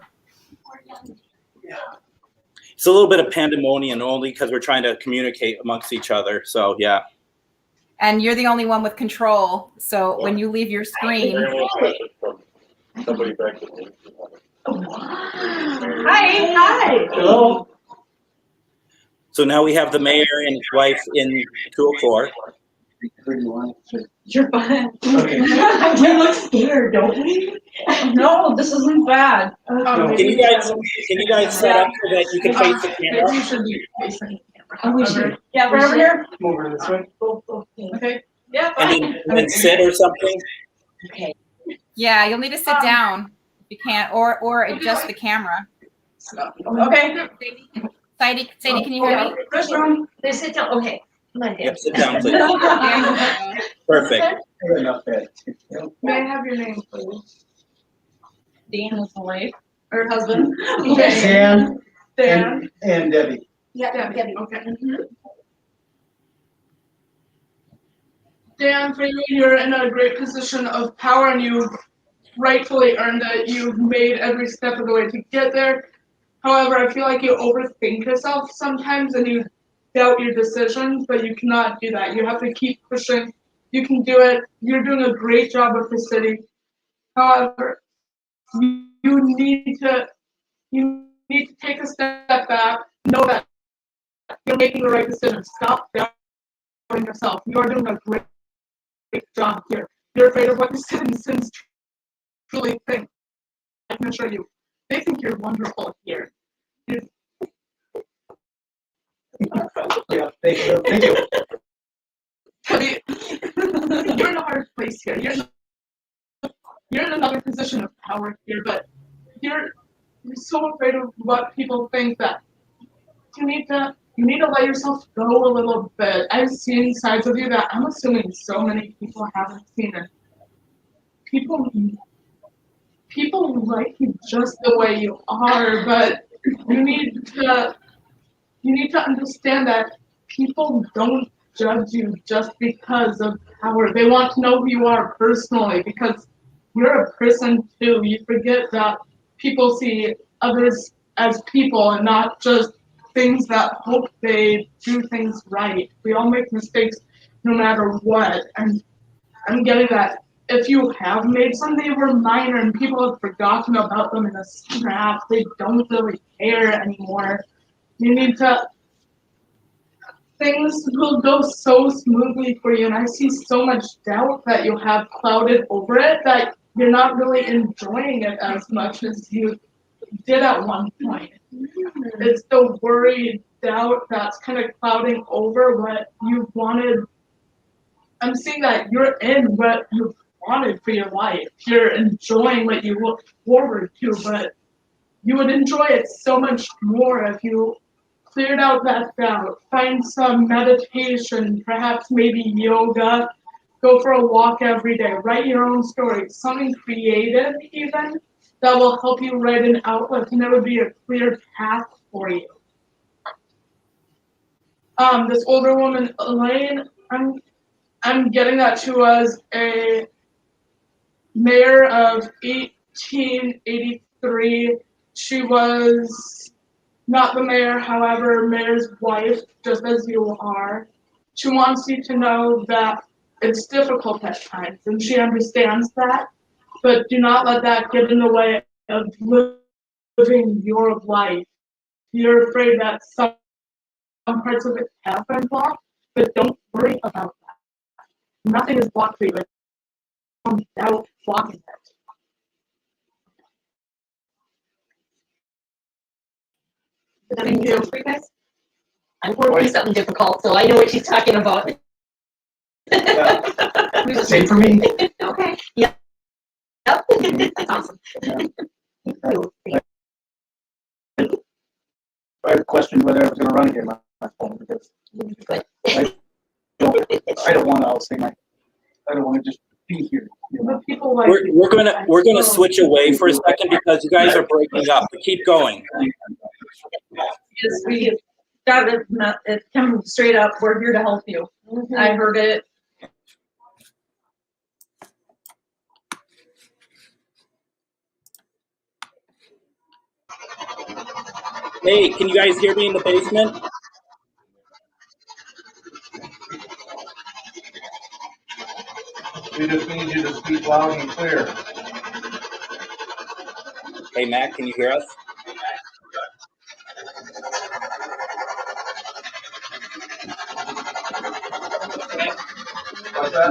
It's a little bit of pandemonium only because we're trying to communicate amongst each other. So yeah. And you're the only one with control, so when you leave your screen. Somebody back there. Hi. Hello? So now we have the mayor and his wife in 204. You're fine. Okay. We look scared, don't we? No, this isn't bad. Can you guys set up so that you can face the Maybe camera? you should be facing the camera. Oh, we should. Yeah, we're over here. Come over this way. Okay. Yeah. And then sit or something? Okay. Yeah, you'll need to sit down if you can't, or adjust the camera. Okay. Sadie, can you hear me? First room. They sit down. Okay. Come on, Dan. Yep, sit down, please. There you go. Perfect. May I have your name, please? Dan is the wife, her husband. Dan. Dan. And Debbie. Yeah, Debbie. Okay. Mhm. Dan, for you, you're in a great position of power and you've rightfully earned it. You've made every step of the way to get there. However, I feel like you overthink yourself sometimes and you doubt your decisions, but you cannot do that. You have to keep pushing. You can do it. You're doing a great job with the city. However, you need to take a step back, know that you're making the right decision. Stop doubting yourself. You're doing a great job here. You're afraid of what the citizens truly think. I can assure you, they think you're wonderful here. Yeah, thank you. Thank you. You're in a hard place here. You're in another position of power here, but you're so afraid of what people think that you need to let yourself go a little bit. I've seen sides of you that I'm assuming so many people haven't seen it. People like you just the way you are, but you need to understand that people don't judge you just because of power. They want to know who you are personally because you're a person too. You forget that people see others as people and not just things that hope they do things right. We all make mistakes no matter what. And I'm getting that if you have made some, they were minor and people have forgotten about them in a scrap. They don't really care anymore. You need to, things will go so smoothly for you. And I see so much doubt that you have clouded over it that you're not really enjoying it as much as you did at one point. It's the worry, doubt that's kind of clouding over what you wanted. I'm seeing that you're in what you wanted for your life. You're enjoying what you look forward to, but you would enjoy it so much more if you cleared out that doubt. Find some meditation, perhaps maybe yoga. Go for a walk every day. Write your own stories, something creative even that will help you write an outlet, and there would be a clear path for you. This older woman, Elaine, I'm getting that she was a mayor of 1883. She was not the mayor, however, mayor's wife, just as you are. She wants you to know that it's difficult at times, and she understands that, but do not let that get in the way of living your life. You're afraid that some parts of it have been blocked, but don't worry about that. Nothing is blocked for you without blocking it. Does that make sense for you guys? I'm going through something difficult, so I know what she's talking about. Same for me. Okay. Yeah. Yep. That's awesome. I questioned whether I was going to run again my phone because I don't want to outstay I don't want to just be here. You know? People like We're gonna switch away for a second because you guys are breaking up. Keep going. Yes, we got it. It come straight up. We're here to help you. I heard it. Hey, can you guys hear me in the basement? We just need you to speak loud and clear. Hey, Matt, can you hear us?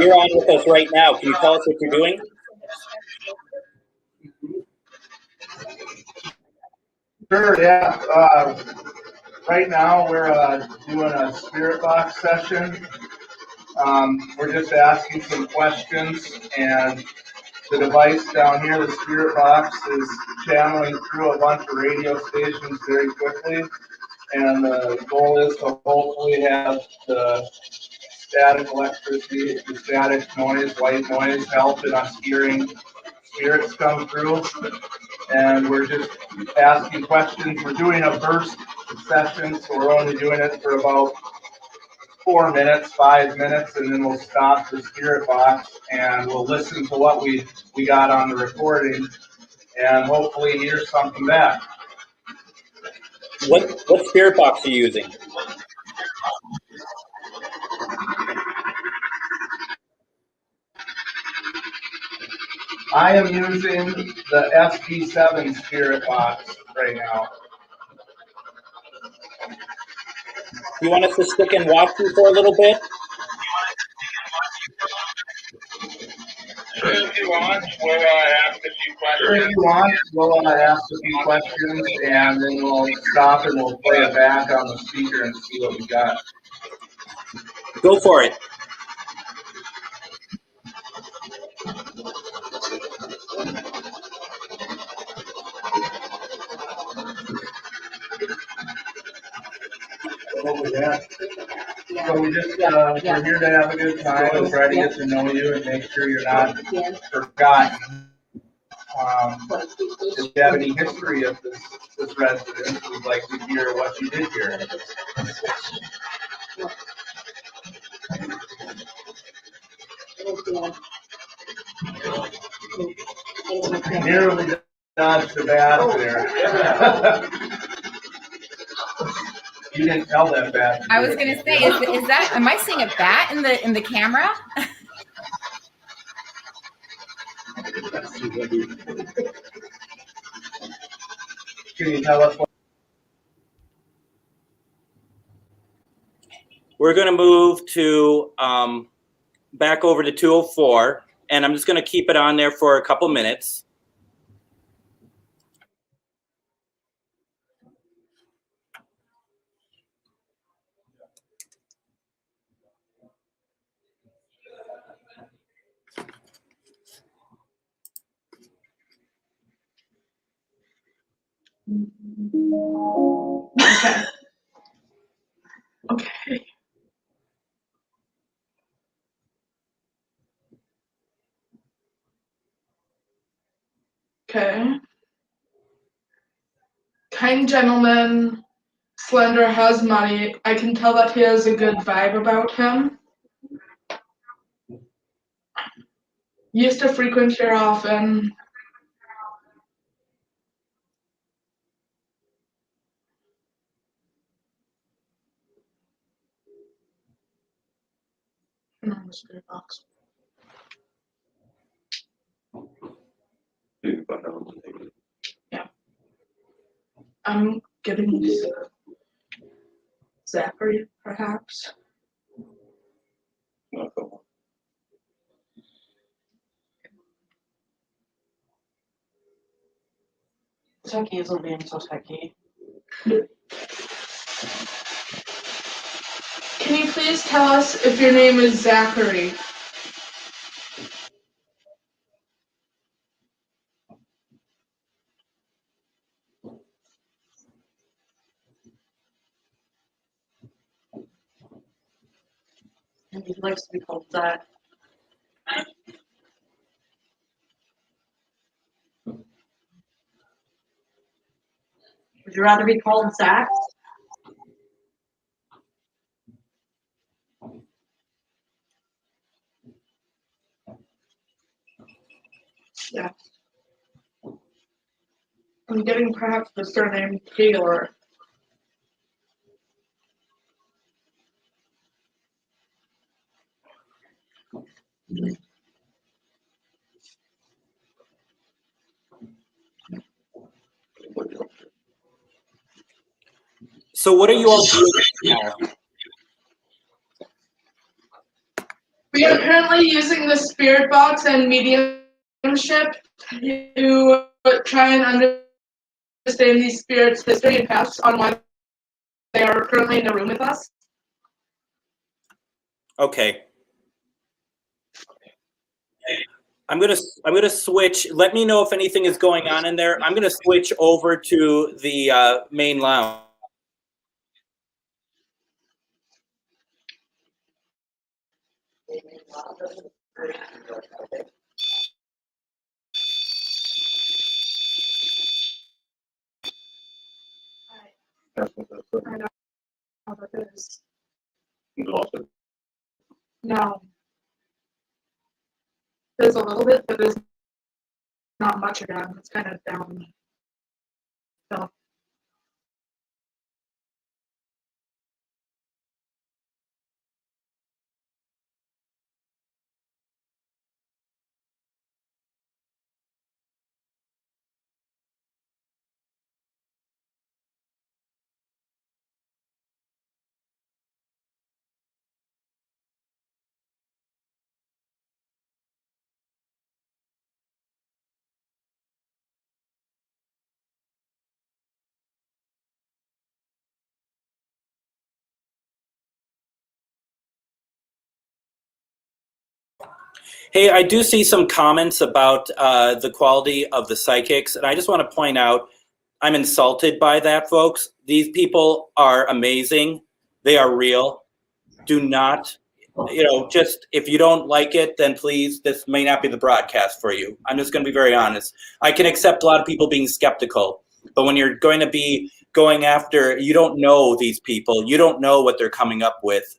You're on with us right now. Can you tell us what you're doing? Sure, yeah. Right now we're doing a spirit box session. We're just asking some questions, and the device down here, the spirit box, is channeling through a bunch of radio stations very quickly. And the goal is to hopefully have the static electricity, the static noise, white noise help in us hearing spirits come through. And we're just asking questions. We're doing a burst session, so we're only doing it for about 4 minutes, 5 minutes, and then we'll stop the spirit box and we'll listen to what we got on the recording and hopefully hear something back. What spirit box are you using? I am using the SB7 spirit box right now. You want us to stick and watch you for a little bit? If you want, we'll ask a few questions. If you want, we'll ask a few questions and then we'll stop and we'll play it back on the speaker and see what we got. Go for it. What was that? So we just, we're here to have a good time and try to get to know you and make sure you're not forgotten. If you have any history of this residence, we'd like to hear what you did here. Nearly dodged the bat there. You didn't tell that bat. I was gonna say, is that? Am I seeing a bat in the camera? Can you tell us what? We're going to move to back over to 204, and I'm just going to keep it on there for a couple minutes. Okay. Okay. Kind gentleman, slender, has money. I can tell that he has a good vibe about him. Used to frequent here often. Mystery box. Yeah. I'm giving Zachary, perhaps. Tucky's will be in Tucky. Can you please tell us if your name is Zachary? And he likes to be called Zach. Would you rather be called Zach? Yeah. I'm getting perhaps the surname Taylor. So what are you all doing now? We are currently using the spirit box and mediumship to try and understand these spirits' history and past on why they are currently in the room with us. Okay. I'm gonna switch. Let me know if anything is going on in there. I'm gonna switch over to the main lounge. I know how that is. No. There's a little bit, but there's not much again. It's kind of down. So. Hey, I do see some comments about the quality of the psychics, and I just want to point out, I'm insulted by that, folks. These people are amazing. They are real. Do not, just if you don't like it, then please, this may not be the broadcast for you. I'm just going to be very honest. I can accept a lot of people being skeptical, but when you're going to be going after, you don't know these people. You don't know what they're coming up with.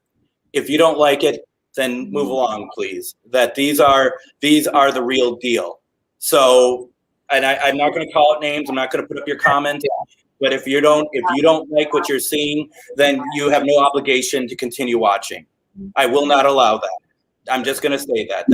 If you don't like it, then move along, please. That these are the real deal. So, and I'm not going to call out names. I'm not going to put up your comment. But if you don't like what you're seeing, then you have no obligation to continue watching. I will not allow that. I'm just going to say that.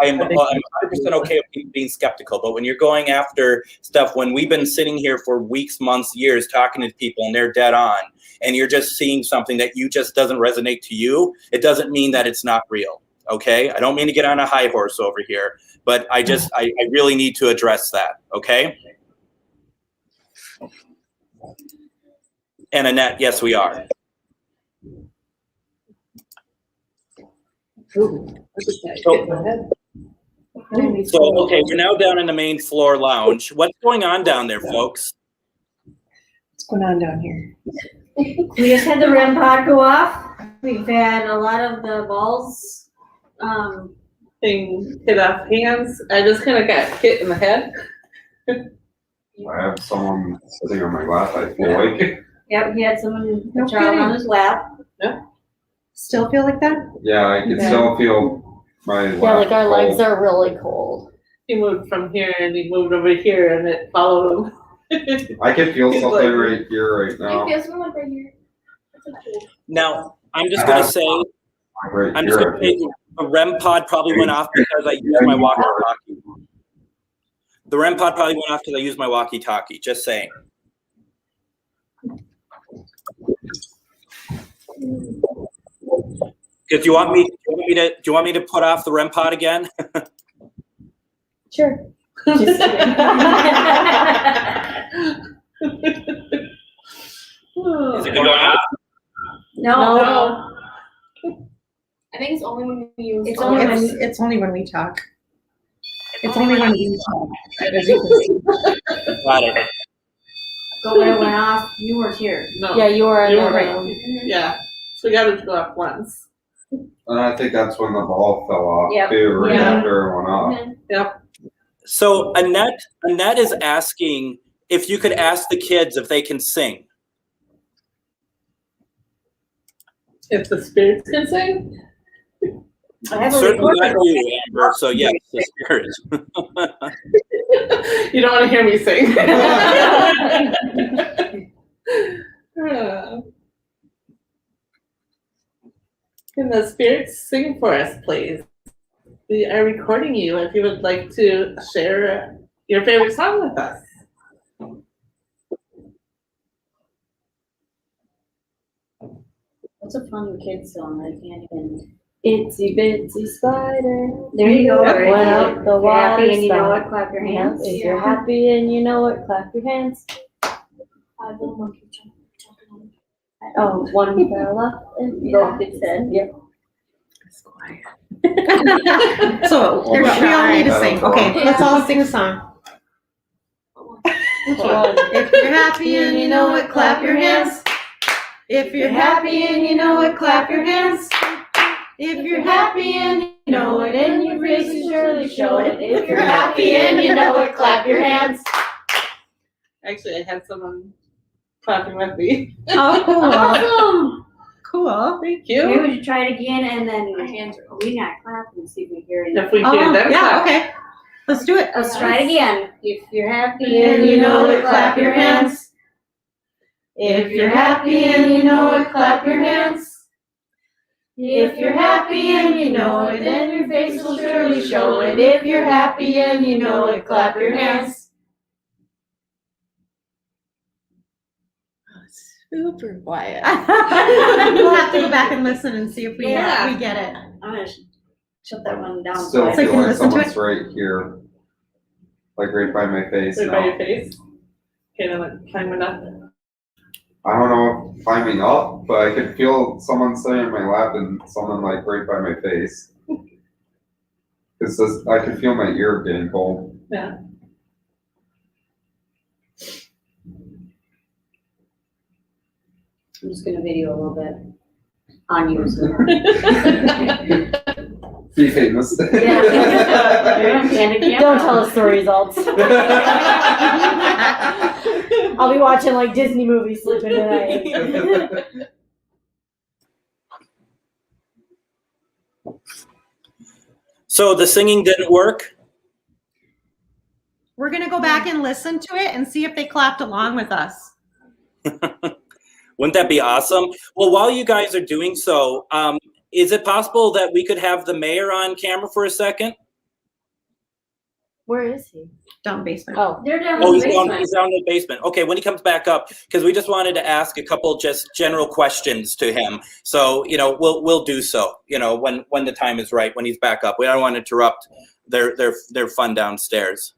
I'm 100% okay with being skeptical, but when you're going after stuff, when we've been sitting here for weeks, months, years, talking to people and they're dead on, and you're just seeing something that you just doesn't resonate to you, it doesn't mean that it's not real. Okay? I don't mean to get on a high horse over here, but I really need to address that. Okay? And Annette, yes, we are. So, okay, we're now down in the main floor lounge. What's going on down there, folks? What's going on down here? We just had the REM pod go off. We've had a lot of the balls, Thing hit off hands. I just kind of got hit in the head. I have someone sitting on my lap, I feel like. Yep, he had someone, a No child kidding. on his lap. Still feel like that? Yeah, I can Yeah. still feel my lap. Yeah, like our legs cold. are really cold. He moved from here and he moved over here and it followed him. I can feel He's something like- right here, right now. someone right here. Now, I'm just gonna say, Right I'm just here. gonna say, the REM pod probably went off because I used my walkie-talkie. The REM pod probably went off because I used my walkie-talkie. Just saying. Do you want me to put off the REM pod again? Sure. Just kidding. Is it going off? No. I think it's only when we use. It's only when It's only when we talk. It's only when we talk. As you can see. Got it. So when it went off, you weren't here. No. Yeah, you were in You the were room. Yeah. So we got it to go off once. And I think that's when the ball fell off Yep. too, right Yeah. after it went off. Yep. So Annette is asking if you could ask the kids if they can sing. If the spirits can sing. I have a Certainly not recorder. you, Amber. So yes, the spirits. You don't want to hear me sing. Can the spirits sing for us, please? We are recording you if you would like to share your favorite song with us. What's a fun kid song? I can't even. Itsy bitsy spider. There you go. Went Right up there. the If you're happy water and you know spout. it, clap your hands. If you're happy and you know it, clap your hands. Little monkey jumping on Oh, one fell up and broke its head. Yep. So we all need to sing. Okay, let's all sing a song. If you're happy and you know it, clap your hands. If you're happy and you know it, clap your hands. If you're happy and you know it, and your face will surely show it. If you're happy and you know it, clap your hands. Actually, I had someone clapping with me. Oh, cool. Awesome. Cool. Thank Maybe you. we should try it again and then your hands are, we not clap and see if we hear it. If we Oh, hear them yeah, clap. okay. Let's do it. Let's try it again. If you're happy And you know it, clap your hands. If you're happy and you know it, clap your hands. If you're happy and you know it, then your face will surely show it. If you're happy and you know it, clap your hands. Super quiet. We'll have to go back and listen and see if we Yeah. we get it. I'm gonna shut that one down. Still So you feel can like listen to someone's right here. Like right by my face Right by your now. face. Okay, then I'm climbing up. I don't know if climbing up, but I could feel someone sitting in my lap and someone like right by my face. It's just, I can feel my ear getting cold. Yeah. I'm just gonna video a little bit on you. Be famous. Don't tell us the results. I'll be watching like Disney movies sleeping tonight. So the singing didn't work. We're gonna go back and listen to it and see if they clapped along with us. Wouldn't that be awesome? Well, while you guys are doing so, is it possible that we could have the mayor on camera for a second? Where is he? Down basement. Oh, They're down Oh, in the he's basement. down in the basement. Okay, when he comes back up, because we just wanted to ask a couple just general questions to him. So, we'll do so, when the time is right, when he's back up. We don't want to interrupt their fun downstairs.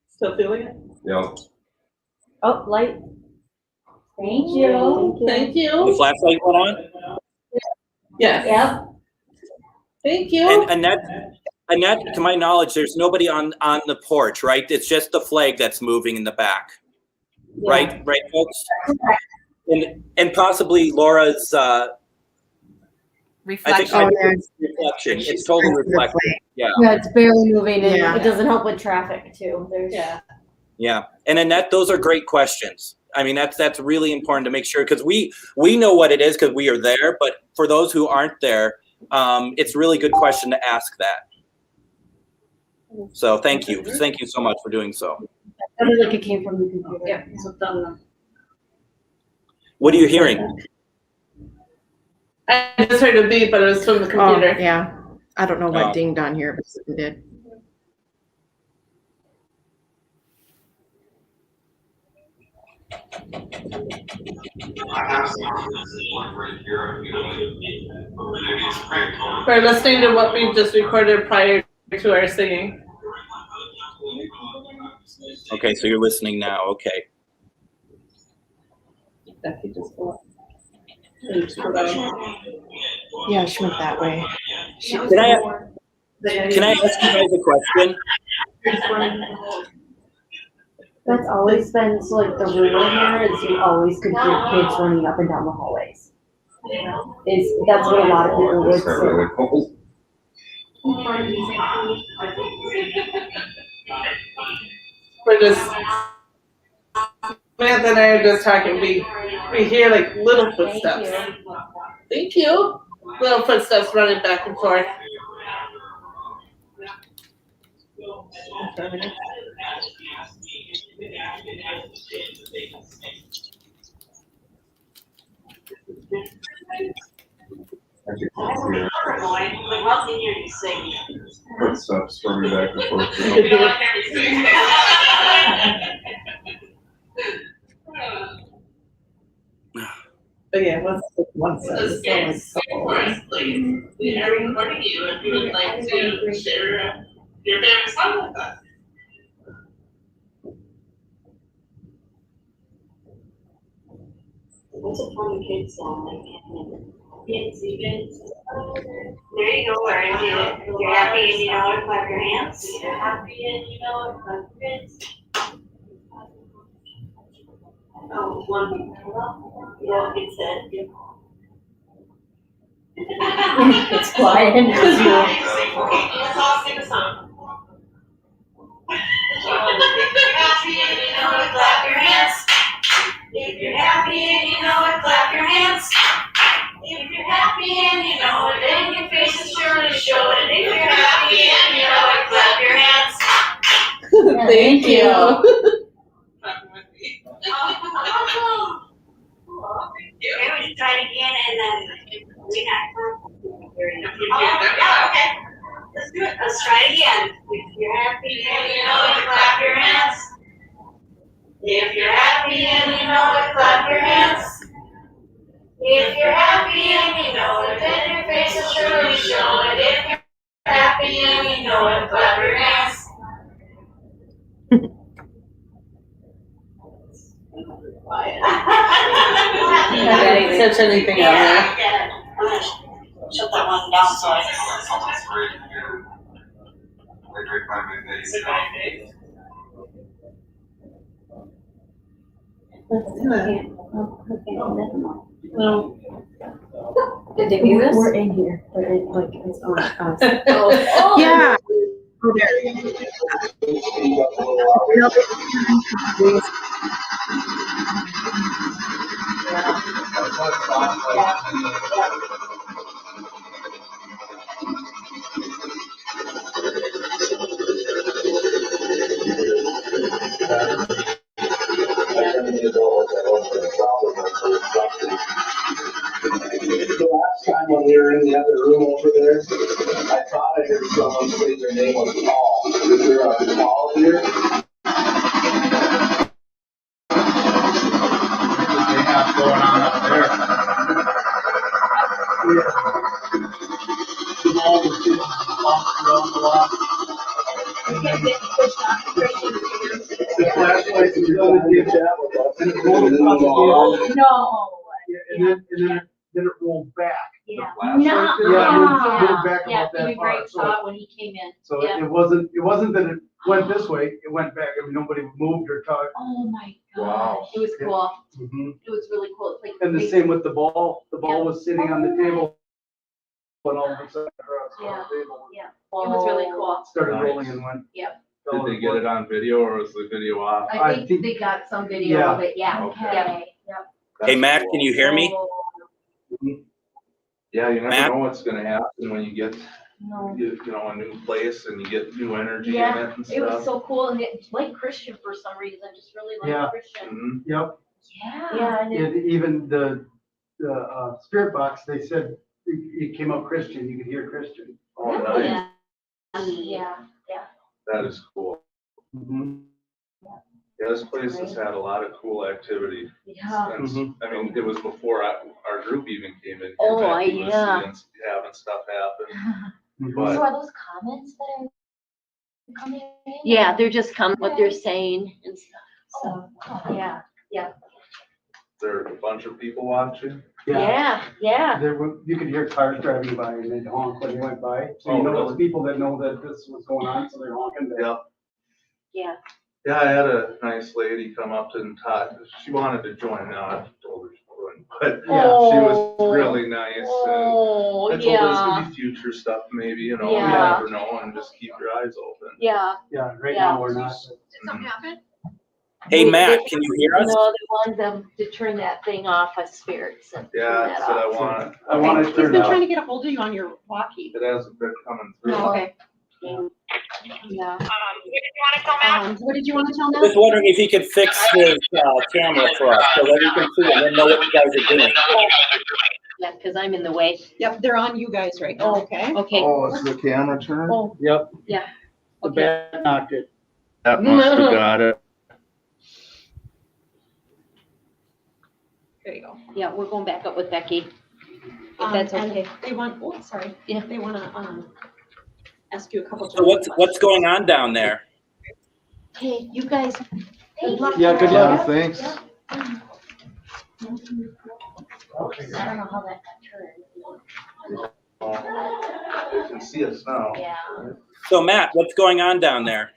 Still feeling it? Yep. oh, light. Thank you. Thank The you. flashlight went on? Yes. Yep. Thank you. And Annette, to my knowledge, there's nobody on the porch, right? It's just the flag that's moving in the back, right, folks? And possibly Laura's. Reflection. I think it's reflection. It's totally reflective. Yeah. Yeah, it's barely moving, and Yeah. it doesn't help with traffic too. There's Yeah, and Annette, those are great questions. I mean, that's really important to make sure, because we know what it is because we are there. But for those who aren't there, it's a really good question to ask that. So thank you so much for doing so. sounded like it came from the computer. Yeah, so done. What are you hearing? I just heard a beep, but it was from the computer. Oh, yeah. I don't know what Oh. dinged on here, but something did. We're listening to what we just recorded prior to our singing. Okay, so you're listening now. Okay. Becky just go up. Yeah, she went that way. Can I ask you guys a question? That's always been, so like the rumor here is you always could hear kids running up and down the hallways. That's what a lot of people would Start say. really cold. We're just, Samantha and I are just talking. We hear like little footsteps. Thank you. Little footsteps running back and forth. I could hear footsteps running back and forth. But yeah, one says. We are recording you and we would like to share your favorite song with us. What's a fun kid song? Kids even. There you go, Larry. If you're happy and you know it, clap your hands. If you're happy and you know it, clap your hands. Oh, one. Yeah, it said. It's quiet and just you. Okay, let's all sing a song. If you're happy and you know it, clap your hands. If you're happy and you know it, clap your hands. If you're happy and you know it, then your face is sure to show it. If you're happy and you know it, clap your hands. Thank you. Awesome. Okay, we should try it again and then we have. Oh, yeah, okay. Let's do it. Let's try it again. If you're happy and you know it, clap your hands. If you're happy and you know it, clap your hands. If you're happy and you know it, then your face will surely show it. If you're happy and you know it, clap your hands. I didn't touch anything out there. I'm gonna shut that one down so I can. No. Did they do this? We're in here, but it's on us. Yeah. Oh, there. The last time when we were in the other room over there, I thought I heard someone say their name was Paul. Is there a Paul here? What they have going on up there? Yeah. Paul was getting bumped around a lot. And then the flashlight was really did that with us. And it rolled across the field. No. Yeah, and then it rolled back. Yeah. flashlight did? Yeah, We'll back yeah, about that even far. Greg saw it when he came in. So Yeah. it wasn't that it went this way, it went back. I mean, nobody moved or talked. Oh my Wow. gosh, it was cool. Mhm. It was really cool. It's like And the same with the ball. The ball was sitting on the table. And all of a sudden, across Yeah, the table. yeah, it was really cool. Started Nice. rolling and went. Yep. Did they get it on video or was the video off? I think they got some video of it, yeah. Okay. Yeah. Yep. Hey, Matt, can you hear me? Yeah, you never Matt? know what's gonna happen when you get, No. you know, a new place and you get new energy in Yeah, it and it was stuff. so cool and it like Christian for some reason, just really Yeah. like Christian. Mhm. Yep. Yeah. Yeah, and it, Even the spirit box, they said it came out Christian. You could hear Christian. Oh, nice. yeah, yeah. That is cool. Mm-hmm. Yeah, this place has had a lot of cool activity. Yeah. And, I mean, it was before our group even came in. Oh, Becky was yeah. having stuff happen. So But are those comments that are coming in? Yeah, they're just what they're saying and stuff. So, yeah, yeah. there are a bunch of people watching. Yeah, yeah. You could hear cars driving by and they'd honk when they went by. So you Oh, know really? those people that know that this was going on, so they're honking. Yeah. Yeah. Yeah, I had a nice lady come up and talk. She wanted to join now. I told her she wouldn't, but Yeah. she was really nice. Oh, And I told her this yeah. could be future stuff, maybe, you know, Yeah. you never know, and just keep your eyes open. Yeah. Yeah, right Yeah. now we're not. Did something happen? Hey, Matt, can you hear us? No, they wanted them to turn that thing off as spirits and turn Yeah, that I said I off. want He's to turn been it trying off. to get a hold of you on your walkie. It hasn't been coming through. No. Okay. Yeah. What did you want to tell Just now? wondering if he could fix his camera for us so that we can see and then know what you guys are doing. Yeah, because I'm in the way. Yep, they're on you guys right now. Okay. Okay. Oh, it's the camera turn? Oh, Yep. yeah. The bat knocked it. That must have got it. There you go. Yeah, we're going back up with Becky. If that's And okay. They want, oh, sorry. Yeah. They want to, ask you a couple. So what's going on down there? Hey, you guys. Good luck. Yeah, good luck. Thanks. I don't know how that got turned. You can see us now. Yeah. So, Matt, what's going on down there?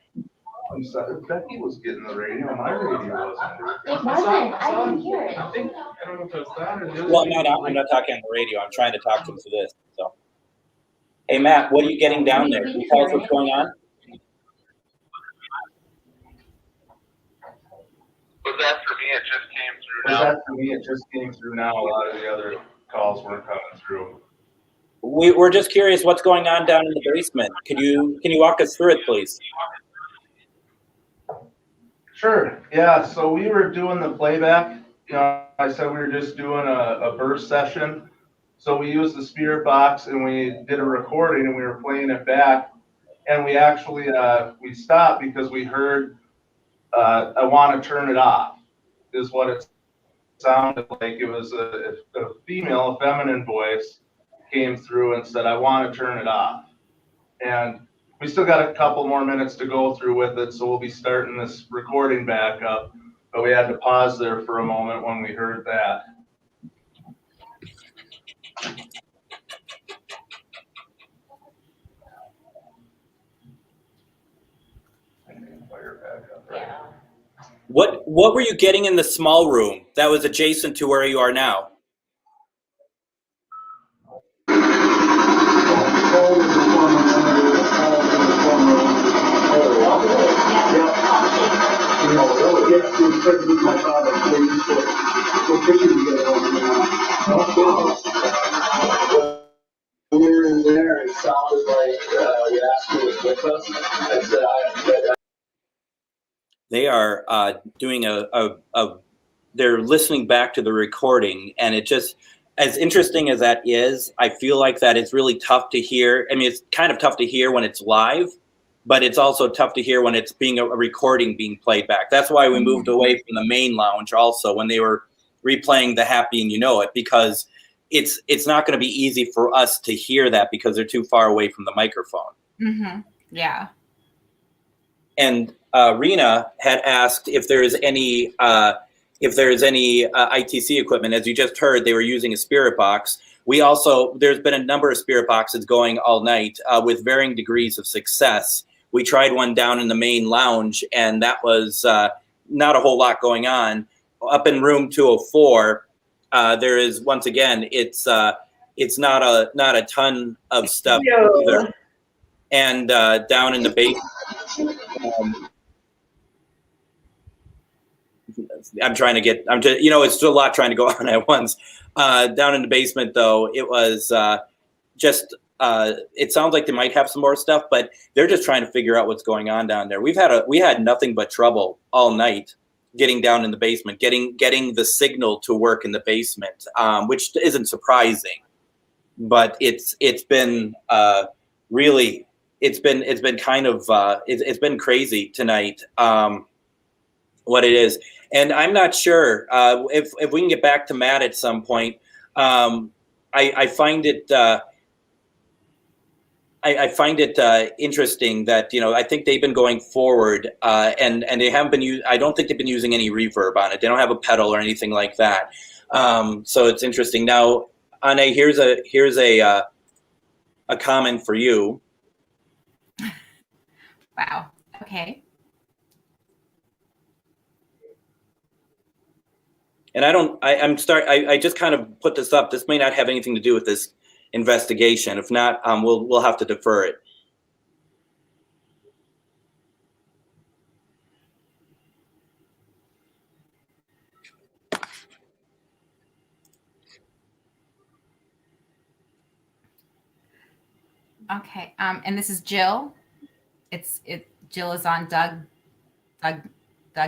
I'm sorry, Becky was getting the radio, my radio wasn't. It wasn't. I didn't hear it. I don't know if it's that or the other. Well, I'm not talking on the radio. I'm trying to talk to him through this. So, hey, Matt, what are you getting down there? Can you tell us what's going on? Was that for me? It just came through now. Was that for me? It just came through now. A lot of the other calls weren't coming through. We're just curious what's going on down in the basement. Can you walk us through it, please? Sure. Yeah. So we were doing the playback. You know, I said we were just doing a burst session. So we used the spirit box and we did a recording and we were playing it back. And we actually we stopped because we heard I want to turn it off is what it sounded like. It was a female, a feminine voice came through and said, I want to turn it off. And we still got a couple more minutes to go through with it, so we'll be starting this recording back up. But we had to pause there for a moment when we heard that. What were you getting in the small room that was adjacent to where you are now? We were in there, it sounded like we asked who was with us. I said, They are doing they're listening back to the recording, and it just, as interesting as that is, I feel like that it's really tough to hear. I mean, it's kind of tough to hear when it's live, but it's also tough to hear when it's being a recording being played back. That's why we moved away from the main lounge also when they were replaying the Happy and You Know It, because it's not going to be easy for us to hear that because they're too far away from the microphone. Mm-hmm. Yeah. And Rena had asked if there's any ITC equipment. As you just heard, they were using a spirit box. there's been a number of spirit boxes going all night with varying degrees of success. We tried one down in the main lounge, and that was not a whole lot going on. Up in room 204, there is, once again, it's not a ton of stuff either. And down in the basement, it's still a lot trying to go on at once. Down in the basement, though, it was it sounds like they might have some more stuff, but they're just trying to figure out what's going on down there. We had nothing but trouble all night getting down in the basement, getting the signal to work in the basement, which isn't surprising, but it's been really, it's been kind of, it's been crazy tonight, what it is. And I'm not sure if we can get back to Matt at some point. I find it, I find it interesting that, I think they've been going forward and they haven't been I don't think they've been using any reverb on it. They don't have a pedal or anything like that. So it's interesting. Now, Onae, here's a comment for you. Wow. Okay. And I just kind of put this up. This may not have anything to do with this investigation. If not, we'll have to defer it. Okay. And this is Jill. Jill is on Doug's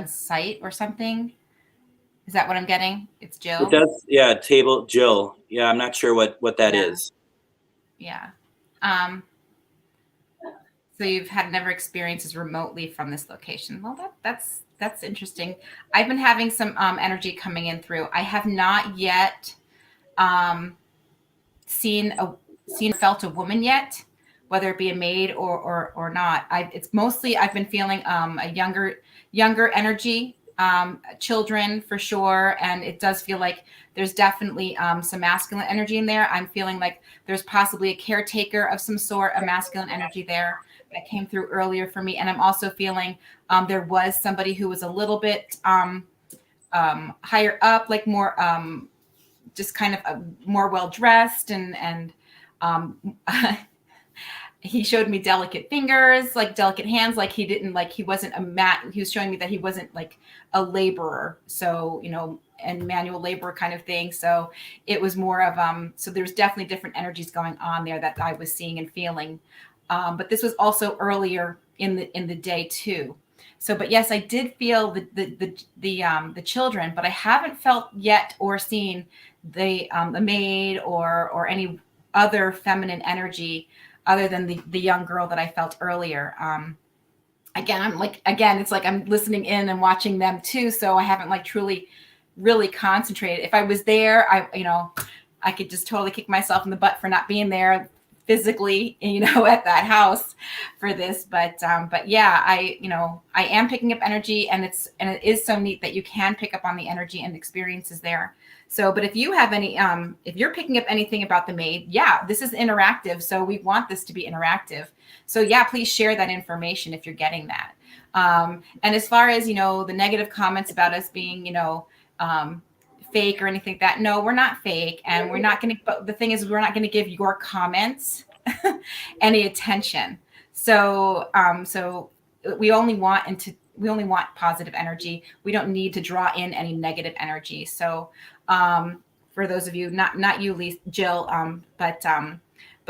site or something. Is that what I'm getting? It's Jill. It does. Yeah. Table Jill. Yeah. I'm not sure what that is. Yeah. So you've had never experiences remotely from this location. Well, that's interesting. I've been having some energy coming in through. I have not yet felt a woman yet, whether it be a maid or not. It's mostly I've been feeling a younger energy, children for sure, and it does feel like there's definitely some masculine energy in there. I'm feeling like there's possibly a caretaker of some sort, a masculine energy there that came through earlier for me. And I'm also feeling there was somebody who was a little bit higher up, like more just kind of more well dressed and he showed me delicate fingers, like delicate hands, like he wasn't he was showing me that he wasn't like a laborer. So, and manual labor kind of thing. So it was more of, so there's definitely different energies going on there that I was seeing and feeling. But this was also earlier in the day too. So, but yes, I did feel the children, but I haven't felt yet or seen the maid or any other feminine energy other than the young girl that I felt earlier. Again, it's like I'm listening in and watching them too. So I haven't like truly really concentrated. If I was there, I could just totally kick myself in the butt for not being there physically, at that house for this. But yeah, I am picking up energy, and it is so neat that you can pick up on the energy and experiences there. So, but if you have any, if you're picking up anything about the maid, yeah, this is interactive. So we want this to be interactive. So yeah, please share that information if you're getting that. And as far as, the negative comments about us being, fake or anything like that, no, we're not fake. And we're not going to, but the thing is, we're not going to give your comments any attention. So, we only want positive energy. We don't need to draw in any negative energy. So, for those of you, not you, Jill, but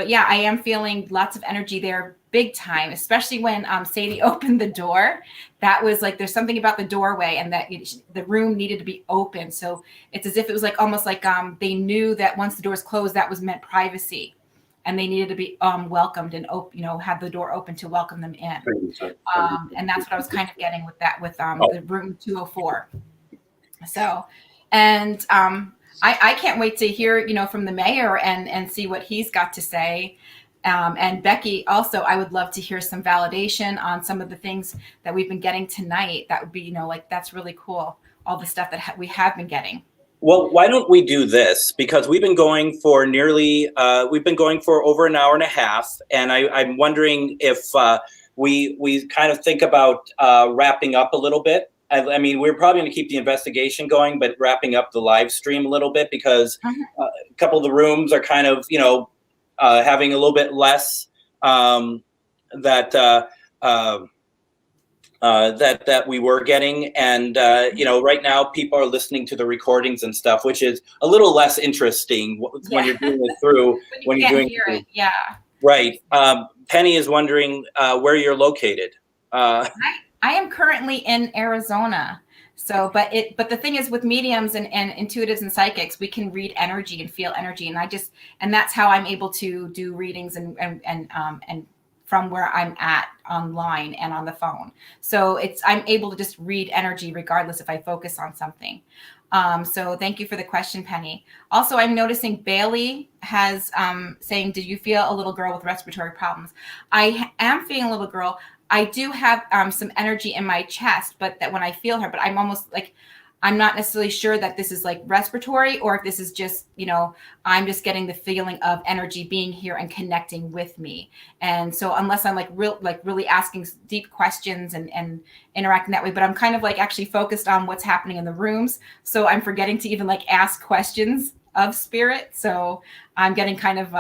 yeah, I am feeling lots of energy there, big time, especially when Sadie opened the door. That was like, there's something about the doorway and that the room needed to be open. So it's as if it was like almost like they knew that once the doors closed, that was meant privacy, and they needed to be welcomed and have the door open to welcome them in. And that's what I was kind of getting with that with the room 204. So, and I can't wait to hear, from the mayor and see what he's got to say. And Becky, also, I would love to hear some validation on some of the things that we've been getting tonight. That would be, that's really cool. All the stuff that we have been getting. Well, why don't we do this? Because we've been going for over an hour and a half, and I'm wondering if we kind of think about wrapping up a little bit. I mean, we're probably going to keep the investigation going, but wrapping up the live stream a little bit because a couple of the rooms are kind of, having a little bit less that we were getting, and right now people are listening to the recordings and stuff, which is a little less interesting when you're doing it through when you're doing hear it. Yeah. Right. Penny is wondering where you're located. I am currently in Arizona. So, but the thing is with mediums and intuitives and psychics, we can read energy and feel energy, and that's how I'm able to do readings and from where I'm at online and on the phone. So I'm able to just read energy regardless if I focus on something. So thank you for the question, Penny. Also, I'm noticing Bailey has saying, did you feel a little girl with respiratory problems? I am feeling a little girl. I do have some energy in my chest, but that when I feel her, but I'm almost like, I'm not necessarily sure that this is like respiratory or if this is just, I'm just getting the feeling of energy being here and connecting with me. And so unless I'm really asking deep questions and interacting that way, but I'm kind of like actually focused on what's happening in the rooms. So I'm forgetting to even like ask questions of spirit. So I'm getting kind of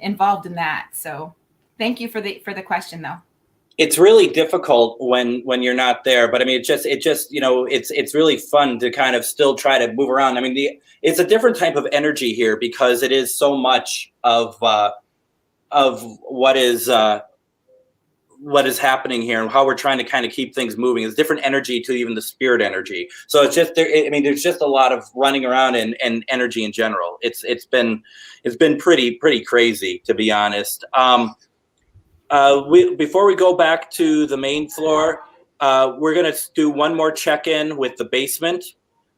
involved in that. So thank you for the question though. It's really difficult when you're not there, but I mean, it's really fun to kind of still try to move around. I mean, it's a different type of energy here because it is so much of what is happening here and how we're trying to kind of keep things moving. It's different energy to even the spirit energy. So it's just there's just a lot of running around and energy in general. It's been pretty crazy, to be honest. Before we go back to the main floor, we're going to do one more check-in with the basement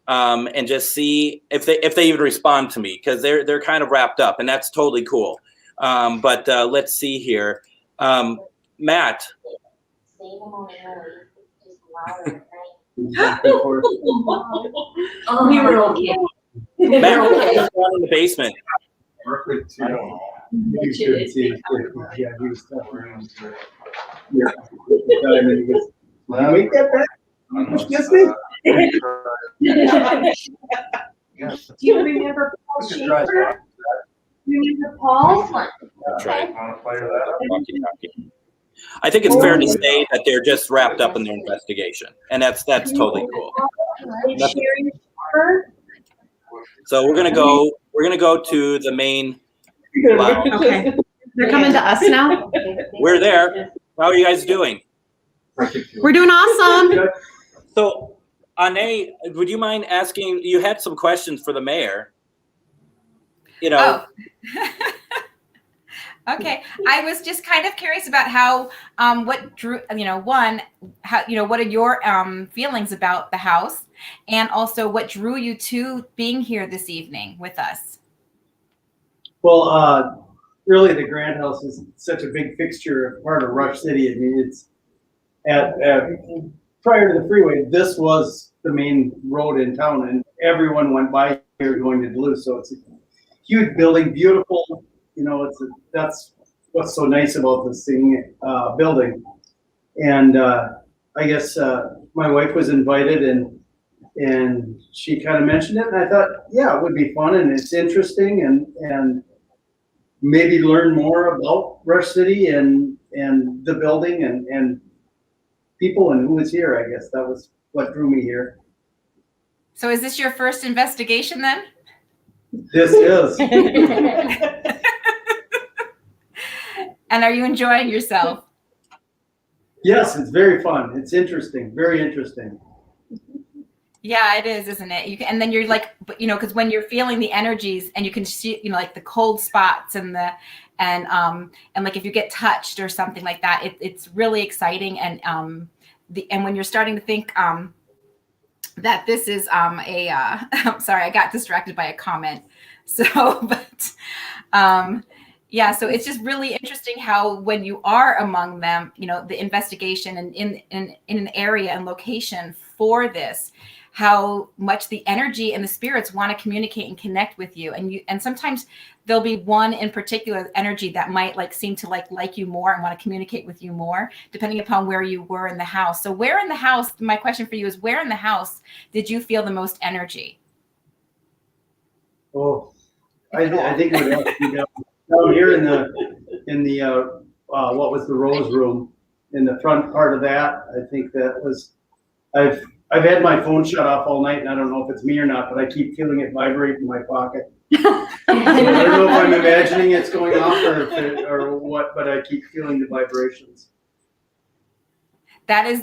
and just see if they even respond to me, because they're kind of wrapped up, and that's totally cool. But let's see here. Matt. We were okay. Matt, what's going on in the basement? I don't know. You should see it. Yeah, he was tough. Yeah. You make that back? Do you remember Paul Schaefer? Remember Paul? That's right. I think it's fair to say that they're just wrapped up in their investigation, and that's totally cool. So we're gonna go to the main lounge. Okay. They're coming to us now? We're there. How are you guys doing? We're doing awesome. So, Onae, would you mind asking, you had some questions for the mayor. Okay, I was just kind of curious about how, what drew, what are your feelings about the house, and also what drew you to being here this evening with us? Well, really, the Grand House is such a big fixture, part of Rush City. I mean, it's prior to the freeway, this was the main road in town, and everyone went by here going to Duluth. So it's a huge building, beautiful. That's what's so nice about this thing, building. And I guess my wife was invited, and she kind of mentioned it, and I thought, yeah, it would be fun, and it's interesting, and maybe learn more about Rush City and the building and people and who is here. I guess that was what drew me here. So is this your first investigation then? This is. And are you enjoying yourself? Yes, it's very fun. It's interesting, very interesting. Yeah, it is, isn't it? And then you're like, because when you're feeling the energies and you can see, like the cold spots and like if you get touched or something like that, it's really exciting. And when you're starting to think that this is I'm sorry, I got distracted by a comment. So, but yeah, so it's just really interesting how when you are among them, the investigation and in an area and location before this, how much the energy and the spirits want to communicate and connect with you. And sometimes there'll be one in particular energy that might like seem to like you more and want to communicate with you more, depending upon where you were in the house. So where in the house, my question for you is, where in the house did you feel the most energy? Oh, I think it would have to be down here in the what was the Rose Room, in the front part of that. I think that was, I've had my phone shut off all night, and I don't know if it's me or not, but I keep feeling it vibrate in my pocket. So I don't know if I'm imagining it's going off or what, but I keep feeling the vibrations. That is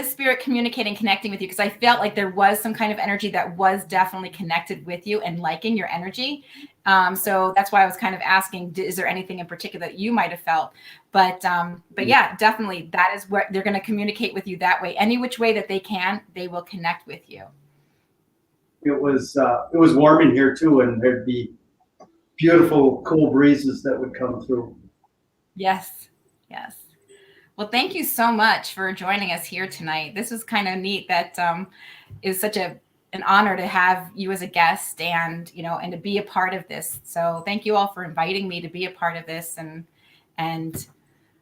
spirit communicating, connecting with you, because I felt like there was some kind of energy that was definitely connected with you and liking your energy. So that's why I was kind of asking, is there anything in particular that you might have felt? But yeah, definitely that is where they're going to communicate with you that way. Any which way that they can, they will connect with you. It was warm in here too, and there'd be beautiful cool breezes that would come through. Yes. Well, thank you so much for joining us here tonight. This was kind of neat. That is such an honor to have you as a guest, and and to be a part of this. So thank you all for inviting me to be a part of this. And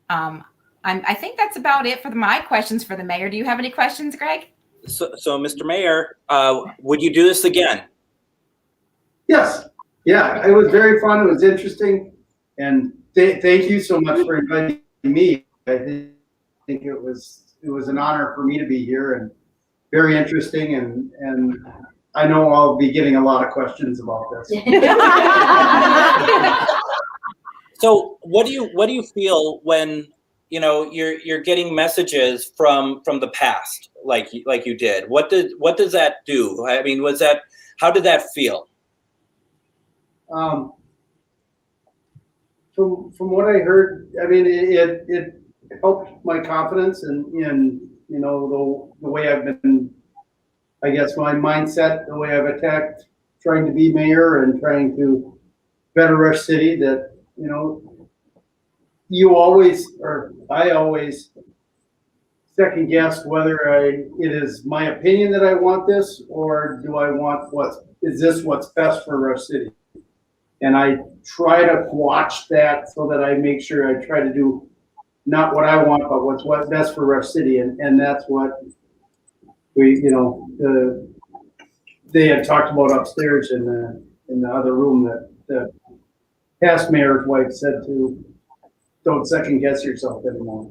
I think that's about it for my questions for the mayor. Do you have any questions, Greg? So Mr. Mayor, would you do this again? Yes. Yeah, it was very fun. It was interesting, and thank you so much for inviting me. I think it was an honor for me to be here, and very interesting, and I know I'll be getting a lot of questions about this. So what do you feel when you're getting messages from the past like you did? What does that do? I mean, how did that feel? From what I heard, I mean, it helped my confidence and the way I've been, I guess my mindset, the way I've attacked trying to be mayor and trying to better our city, that I always second guess whether it is my opinion that I want this, or do I want what's best for our city. And I try to watch that so that I make sure I try to do not what I want, but what's best for our city. And that's what they had talked about upstairs in the other room, that the past mayor's wife said to don't second guess yourself anymore.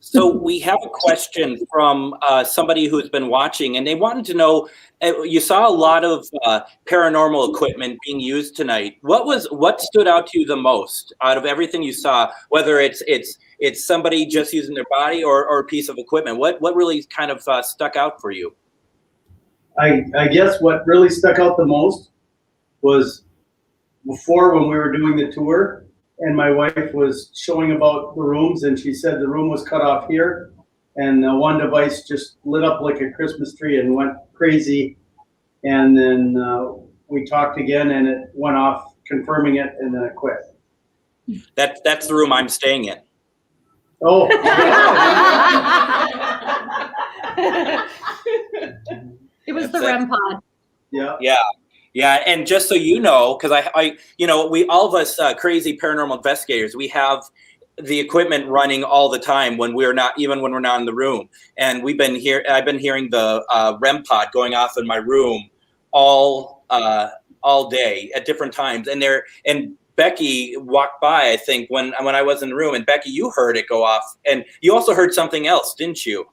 So we have a question from somebody who's been watching, and they wanted to know, you saw a lot of paranormal equipment being used tonight. What stood out to you the most out of everything you saw, whether it's somebody just using their body or a piece of equipment? What really kind of stuck out for you? I guess what really stuck out the most was before, when we were doing the tour, and my wife was showing about the rooms, and she said the room was cut off here, and the one device just lit up like a Christmas tree and went crazy. And then we talked again, and it went off, confirming it, and then it quit. That's the room I'm staying in. Oh. It was the REM pod. Yeah. Yeah, and just so you know, because we all of us crazy paranormal investigators, we have the equipment running all the time when we're not in the room, and I've been hearing the REM pod going off in my room all day at different times, and Becky walked by, I think, when I was in the room, and Becky, you heard it go off, and you also heard something else, didn't you?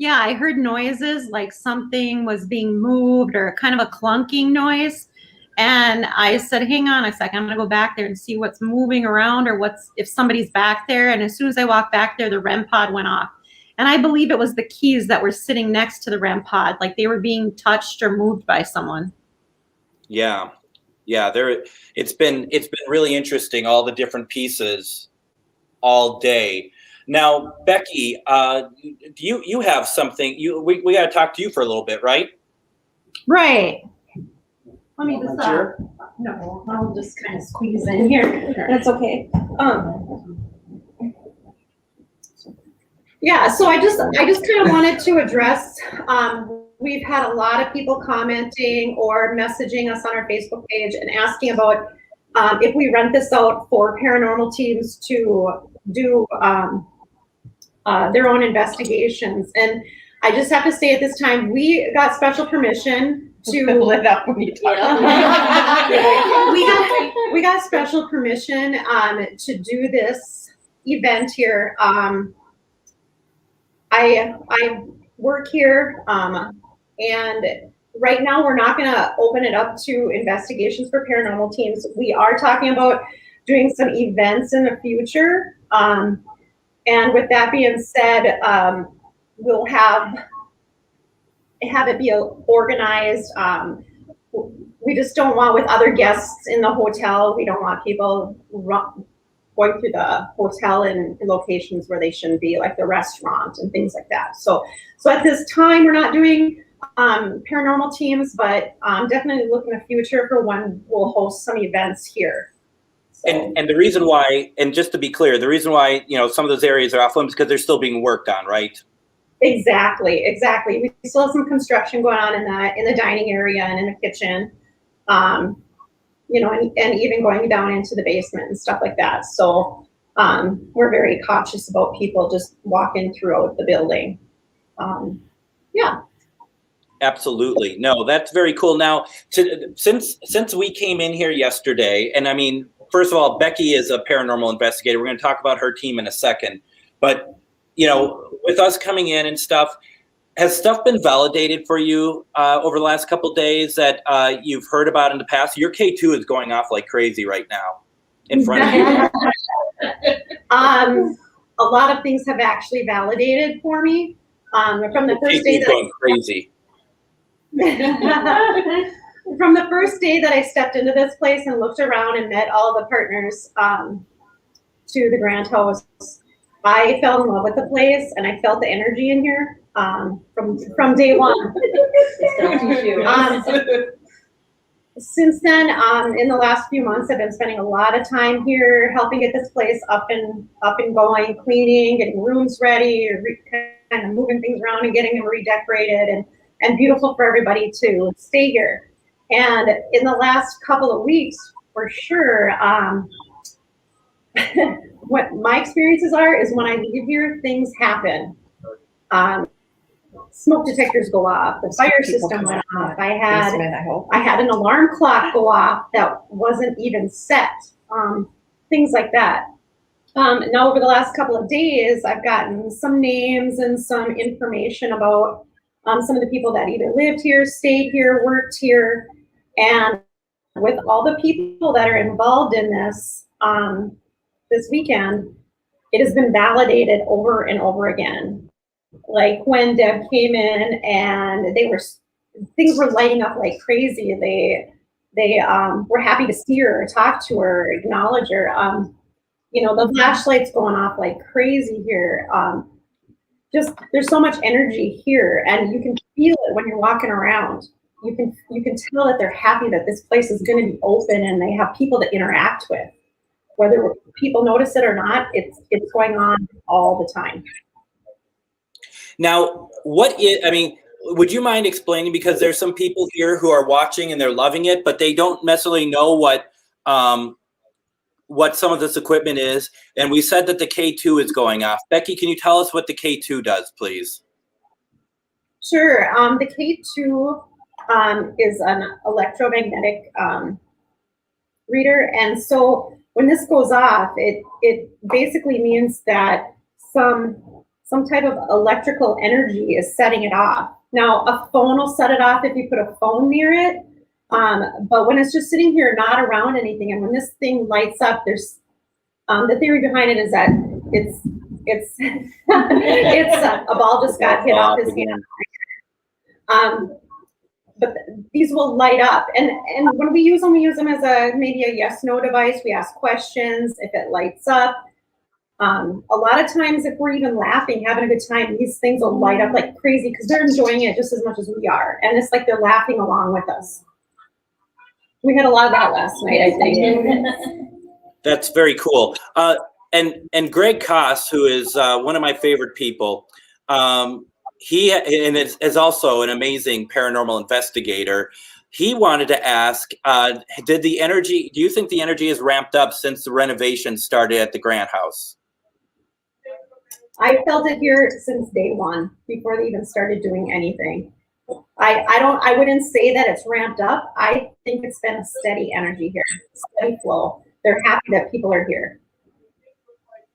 Yeah, I heard noises like something was being moved, or kind of a clunking noise. And I said, hang on a second, I'm gonna go back there and see what's moving around, or if somebody's back there. And as soon as I walked back there, the REM pod went off. And I believe it was the keys that were sitting next to the REM pod, like they were being touched or moved by someone. Yeah. It's been really interesting, all the different pieces all day. Now, Becky, you have something. We got to talk to you for a little bit, right? Right. Let me just no, I'll just kind of squeeze in here. That's okay. Yeah, so I just kind of wanted to address, we've had a lot of people commenting or messaging us on our Facebook page and asking about if we rent this out for paranormal teams to do their own investigations. And I just have to say at this time, we got special permission to lit up when you talk. we got special permission to do this event here. I work here, and right now we're not going to open it up to investigations for paranormal teams. We are talking about doing some events in the future. And with that being said, we'll have it be organized. We just don't want, with other guests in the hotel, we don't want people going through the hotel in locations where they shouldn't be, like the restaurant and things like that. So at this time, we're not doing paranormal teams, but definitely looking in the future for when we'll host some events here. So. And the reason why, and just to be clear, the reason why, some of those areas are off limits because they're still being worked on, right? Exactly. We still have some construction going on in the dining area and in the kitchen. And even going down into the basement and stuff like that. So we're very cautious about people just walking throughout the building. Yeah. Absolutely. No, that's very cool. Now, since we came in here yesterday, and I mean, first of all, Becky is a paranormal investigator. We're going to talk about her team in a second. But, with us coming in and stuff, has stuff been validated for you over the last couple of days that you've heard about in the past? Your K2 is going off like crazy right now in front of you. A lot of things have actually validated for me. From the first day going crazy. From the first day that I stepped into this place and looked around and met all the partners to the Grand House, I fell in love with the place and I felt the energy in here from day one. Since then, in the last few months, I've been spending a lot of time here helping get this place up and going, cleaning, getting rooms ready, kind of moving things around and getting them redecorated and beautiful for everybody to stay here. And in the last couple of weeks, for sure, what my experiences are is when I leave here, things happen. Smoke detectors go off, the fire system went off. I had an alarm clock go off that wasn't even set. Things like that. Now over the last couple of days, I've gotten some names and some information about some of the people that either lived here, stayed here, worked here. And with all the people that are involved in this, this weekend, it has been validated over and over again. Like when Deb came in and things were lighting up like crazy. They were happy to see her, talk to her, acknowledge her. The flashlights going off like crazy here. Just there's so much energy here, and you can feel it when you're walking around. You can tell that they're happy that this place is going to be open and they have people to interact with. Whether people notice it or not, it's going on all the time. Now, would you mind explaining, because there's some people here who are watching and they're loving it, but they don't necessarily know what some of this equipment is. And we said that the K2 is going off. Becky, can you tell us what the K2 does, please? Sure. The K2 is an electromagnetic reader. And so when this goes off, it basically means that some type of electrical energy is setting it off. Now, a phone will set it off if you put a phone near it. But when it's just sitting here, not around anything, and when this thing lights up, there's the theory behind it is that it's a ball just got hit off his hand. But these will light up, and when we use them as maybe a yes/no device. We ask questions. If it lights up, a lot of times if we're even laughing, having a good time, these things will light up like crazy because they're enjoying it just as much as we are, and it's like they're laughing along with us. We had a lot of that last night, I think. That's very cool. And Greg Koss, who is one of my favorite people, he and is also an amazing paranormal investigator. He wanted to ask, do you think the energy has ramped up since the renovation started at the Grant House? I felt it here since day one, before they even started doing anything. I wouldn't say that it's ramped up. I think it's been a steady energy here, steady flow. They're happy that people are here.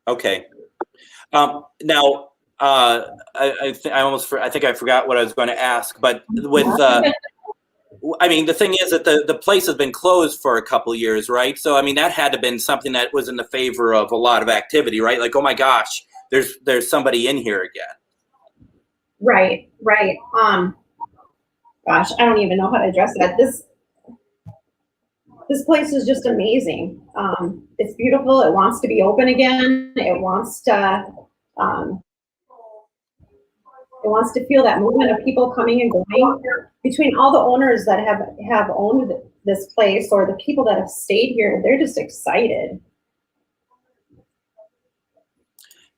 Okay. Now, I think I forgot what I was going to ask, but with, I mean, the thing is that the place has been closed for a couple of years, right? So, I mean, that had to have been something that was in the favor of a lot of activity, right? Like, oh my gosh, there's somebody in here again. Right. Gosh, I don't even know how to address that. This place is just amazing. It's beautiful. It wants to be open again. It wants to feel that movement of people coming and going. Between all the owners that have owned this place, or the people that have stayed here, they're just excited.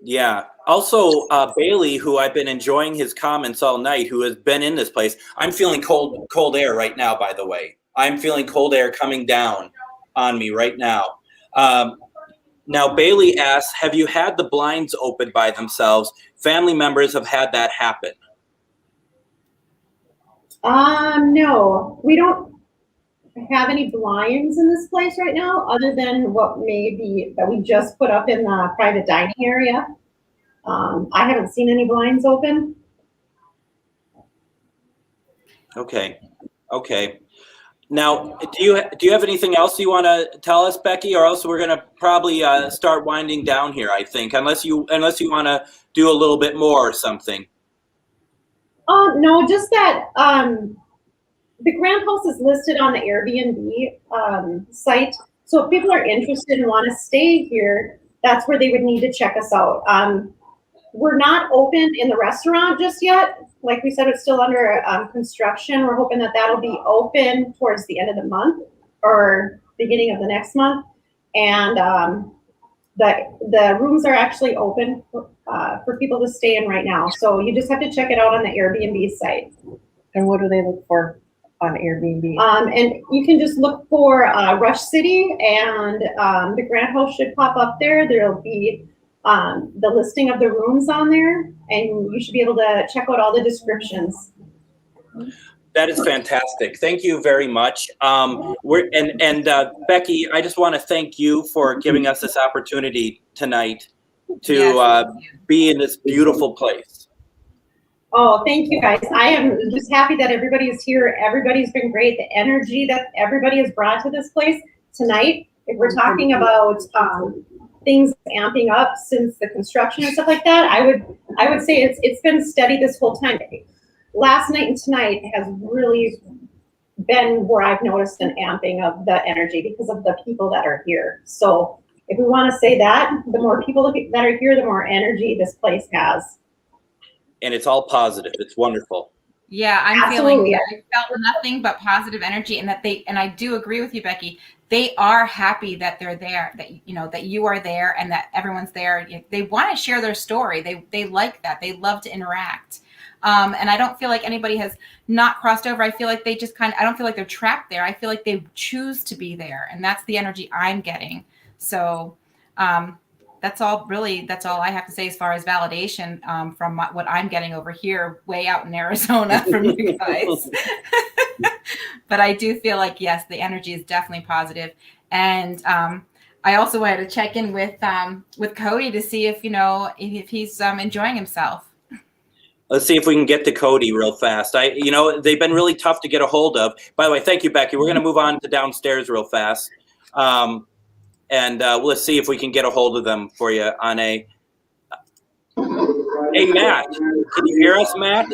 Yeah. Also, Bailey, who I've been enjoying his comments all night, who has been in this place. I'm feeling cold air right now, by the way. I'm feeling cold air coming down on me right now. Now, Bailey asks, have you had the blinds open by themselves? Family members have had that happen. No, we don't have any blinds in this place right now, other than what that we just put up in the private dining area. I haven't seen any blinds open. Okay. Now, do you have anything else you want to tell us, Becky, or else we're going to probably start winding down here, I think, unless you want to do a little bit more or something. No, just that the Grant House is listed on the Airbnb site. So if people are interested and want to stay here, that's where they would need to check us out. We're not open in the restaurant just yet. Like we said, it's still under construction. We're hoping that that'll be open towards the end of the month or beginning of the next month. And the rooms are actually open for people to stay in right now. So you just have to check it out on the Airbnb site. And what do they look for on Airbnb? And you can just look for Rush City, and the Grant House should pop up there. There'll be the listing of the rooms on there, and you should be able to check out all the descriptions. That is fantastic. Thank you very much. Becky, I just want to thank you for giving us this opportunity tonight to be in this beautiful place. Oh, thank you guys. I am just happy that everybody is here. Everybody's been great. The energy that everybody has brought to this place tonight, if we're talking about things amping up since the construction and stuff like that, I would say it's been steady this whole time. Last night and tonight has really been where I've noticed an amping of the energy because of the people that are here. So if we want to say that, the more people that are here, the more energy this place has. And it's all positive. It's wonderful. Yeah, I felt nothing but positive energy, and and I do agree with you, Becky. They are happy that they're there, that you are there, and that everyone's there. They want to share their story. They like that. They love to interact. And I don't feel like anybody has not crossed over. I feel like they just I don't feel like they're trapped there. I feel like they choose to be there, and that's the energy I'm getting. So that's all I have to say as far as validation from what I'm getting over here way out in Arizona from you guys. But I do feel like, yes, the energy is definitely positive. And I also wanted to check in with Cody to see if he's enjoying himself. Let's see if we can get to Cody real fast. They've been really tough to get a hold of. By the way, thank you, Becky. We're going to move on to downstairs real fast. And let's see if we can get a hold of them for you, Onae. Hey, Matt. Can you hear us, Matt?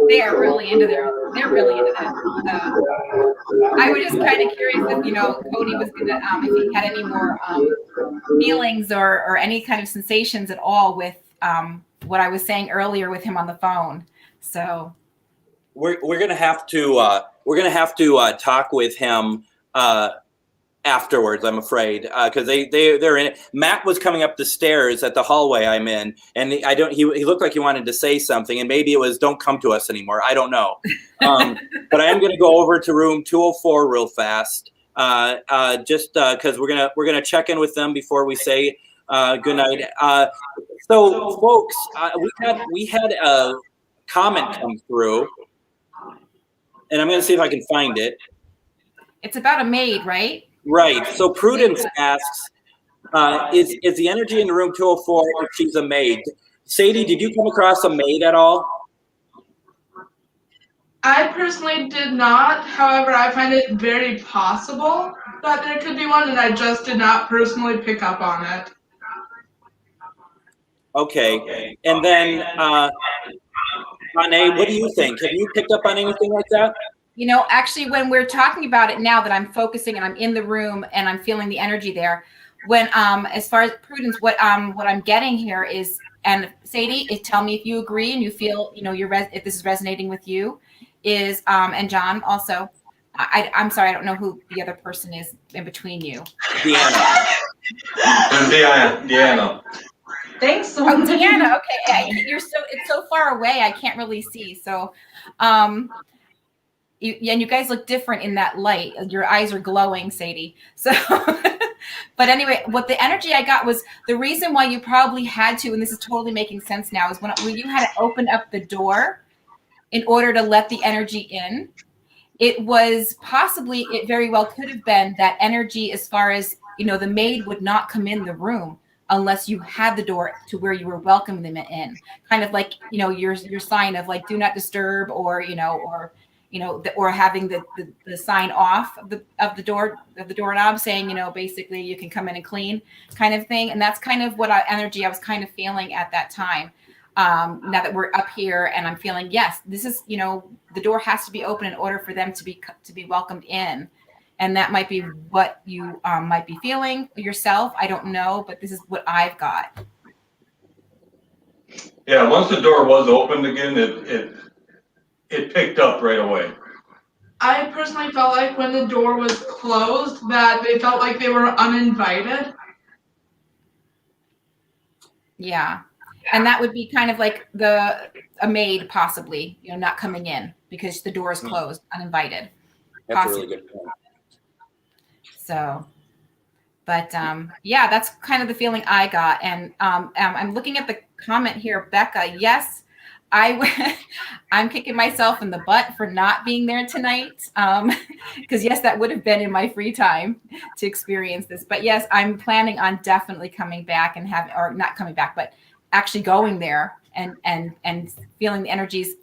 They're really into that. I was just kind of curious if Cody was gonna if he had any more feelings or any kind of sensations at all with what I was saying earlier with him on the phone. So we're gonna have to talk with him afterwards, I'm afraid, because they're in it. Matt was coming up the stairs at the hallway I'm in, and he looked like he wanted to say something, and maybe it was don't come to us anymore. I don't know. But I am going to go over to room 204 real fast, just because we're gonna check in with them before we say good night. So folks, we had a comment come through, and I'm going to see if I can find it. It's about a maid, right? Right. So Prudence asks, is the energy in room 204 if she's a maid? Sadie, did you come across a maid at all? I personally did not. However, I find it very possible that there could be one, and I just did not personally pick up on it. Okay. And then, Onae, what do you think? Have you picked up on anything like that? You know, actually, when we're talking about it now that I'm focusing and I'm in the room and I'm feeling the energy there, when as far as Prudence, what I'm getting here is, and Sadie, tell me if you agree and you feel, you know, if this is resonating with you, is and John also. I'm sorry, I don't know who the other person is in between you. Deanna. Deanna. Thanks so much. Oh, Deanna. Okay, it's so far away, I can't really see. So, and you guys look different in that light. Your eyes are glowing, Sadie. So, but anyway, what the energy I got was the reason why you probably had to, and this is totally making sense now, is when you had to open up the door in order to let the energy in. It was possibly, it very well could have been that energy as far as, you know, the maid would not come in the room unless you had the door to where you were welcoming them in. Kind of like, you know, your sign of like, do not disturb, or having the sign off of the doorknob saying, you know, basically you can come in and clean kind of thing. And that's kind of what energy I was kind of feeling at that time. Now that we're up here and I'm feeling, yes, this is, you know, the door has to be open in order for them to be welcomed in. And that might be what you might be feeling yourself. I don't know, but this is what I've got. Yeah, once the door was opened again, it picked up right away. I personally felt like when the door was closed that they felt like they were uninvited. Yeah. And that would be kind of like a maid possibly, you know, not coming in because the door is closed, uninvited. That's possibly a really good point. So, but yeah, that's kind of the feeling I got. And I'm looking at the comment here, Becca. Yes, I'm kicking myself in the butt for not being there tonight. Because yes, that would have been in my free time to experience this. But yes, I'm planning on definitely coming back and or not coming back, but actually going there and feeling the energies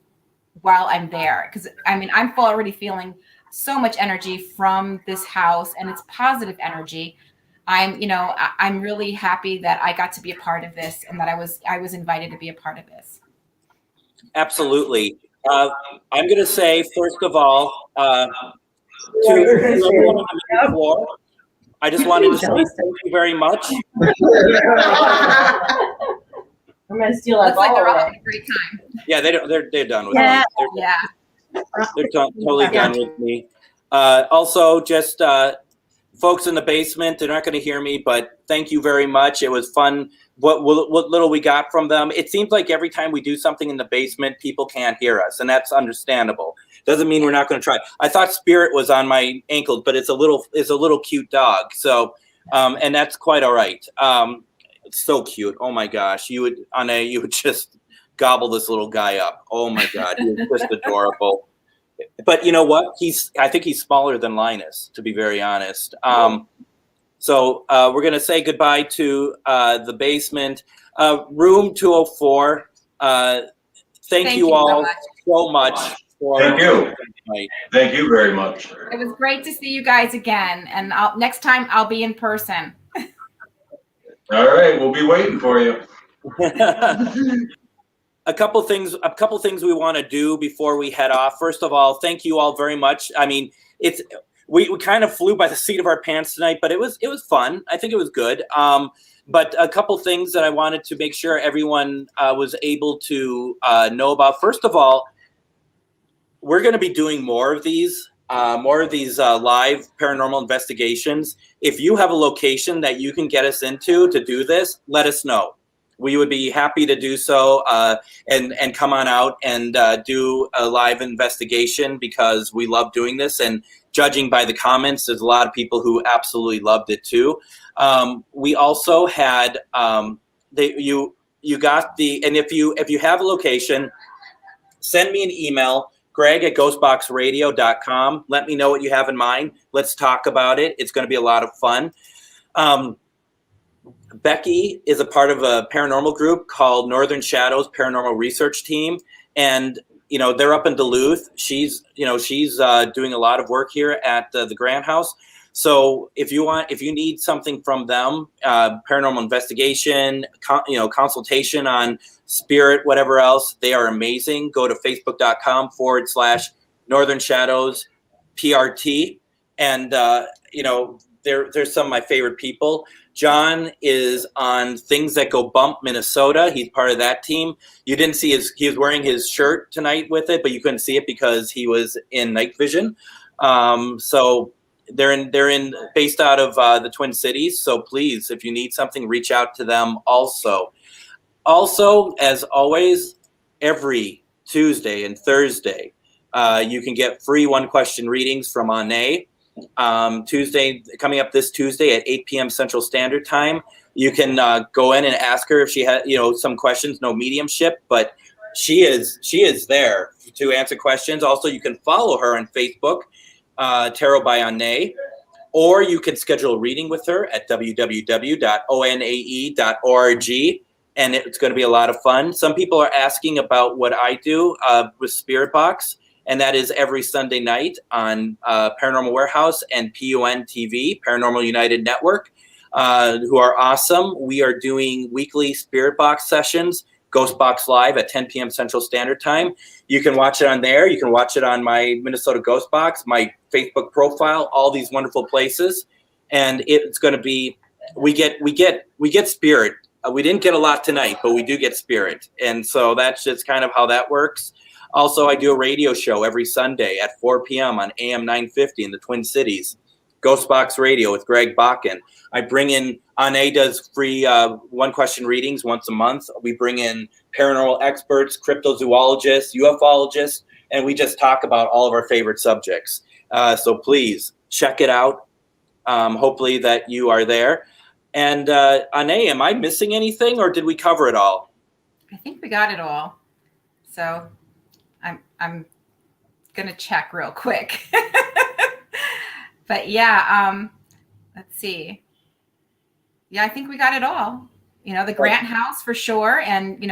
while I'm there. Because I mean, I'm already feeling so much energy from this house, and it's positive energy. I'm really happy that I got to be a part of this and that I was invited to be a part of this. Absolutely. I'm going to say, first of all, to everyone on the main floor, I just wanted to say thank you very much. I'm going to steal that Looks like ball they're all away. having a great time. Yeah, they're done with Yeah. me. They're totally Yeah. done with me. Also, just folks in the basement, they're not going to hear me, but thank you very much. It was fun. What little we got from them. It seems like every time we do something in the basement, people can't hear us, and that's understandable. Doesn't mean we're not going to try. I thought Spirit was on my ankle, but it's a little cute dog. So, and that's quite all right. It's so cute. Oh my gosh, you would just gobble this little guy up. Oh my God, he's just adorable. But you know what? I think he's smaller than Linus, to be very honest. So we're going to say goodbye to the basement. Room 204. Thank you all so much. Thank you. Thank you very much. It was great to see you guys again. And next time I'll be in person. All right, we'll be waiting for you. A couple things we want to do before we head off. First of all, thank you all very much. I mean, we kind of flew by the seat of our pants tonight, but it was fun. I think it was good. But a couple things that I wanted to make sure everyone was able to know about. First of all, we're going to be doing more of these live paranormal investigations. If you have a location that you can get us into to do this, let us know. We would be happy to do so and come on out and do a live investigation because we love doing this. And judging by the comments, there's a lot of people who absolutely loved it too. We also had you got the, and if you have a location, send me an email, greg@ghostboxradio.com. Let me know what you have in mind. Let's talk about it. It's going to be a lot of fun. Becky is a part of a paranormal group called Northern Shadows Paranormal Research Team. And, they're up in Duluth. She's doing a lot of work here at the Grant House. So if you need something from them, paranormal investigation, consultation on spirit, whatever else, they are amazing. Go to facebook.com/Northern Shadows PRT. And, there's some of my favorite people. John is on Things That Go Bump Minnesota. He's part of that team. You didn't see he was wearing his shirt tonight with it, but you couldn't see it because he was in night vision. So they're based out of the Twin Cities. So please, if you need something, reach out to them also. Also, as always, every Tuesday and Thursday, you can get free one-question readings from Onae. Coming up this Tuesday at 8 p.m. Central Standard Time. You can go in and ask her if she has, some questions. No mediumship, but she is there to answer questions. Also, you can follow her on Facebook, Tarot by Onae, or you can schedule a reading with her at www.onae.org. And it's going to be a lot of fun. Some people are asking about what I do with Spirit Box. And that is every Sunday night on Paranormal Warehouse and PUN TV, Paranormal United Network, who are awesome. We are doing weekly Spirit Box sessions, Ghost Box Live at 10 p.m. Central Standard Time. You can watch it on there. You can watch it on my Minnesota Ghost Box, my Facebook profile, all these wonderful places. And it's going to be, we get spirit. We didn't get a lot tonight, but we do get spirit. And so that's just kind of how that works. Also, I do a radio show every Sunday at 4 p.m. on AM 950 in the Twin Cities. Ghost Box Radio with Greg Bakun. I bring in, Onae does free one-question readings once a month. We bring in paranormal experts, cryptozoologists, ufologists, and we just talk about all of our favorite subjects. So please, check it out. Hopefully that you are there. And Onae, am I missing anything, or did we cover it all? I think we got it all. So I'm gonna check real quick. But yeah, let's see. Yeah, I think we got it all. The Grant House for sure. And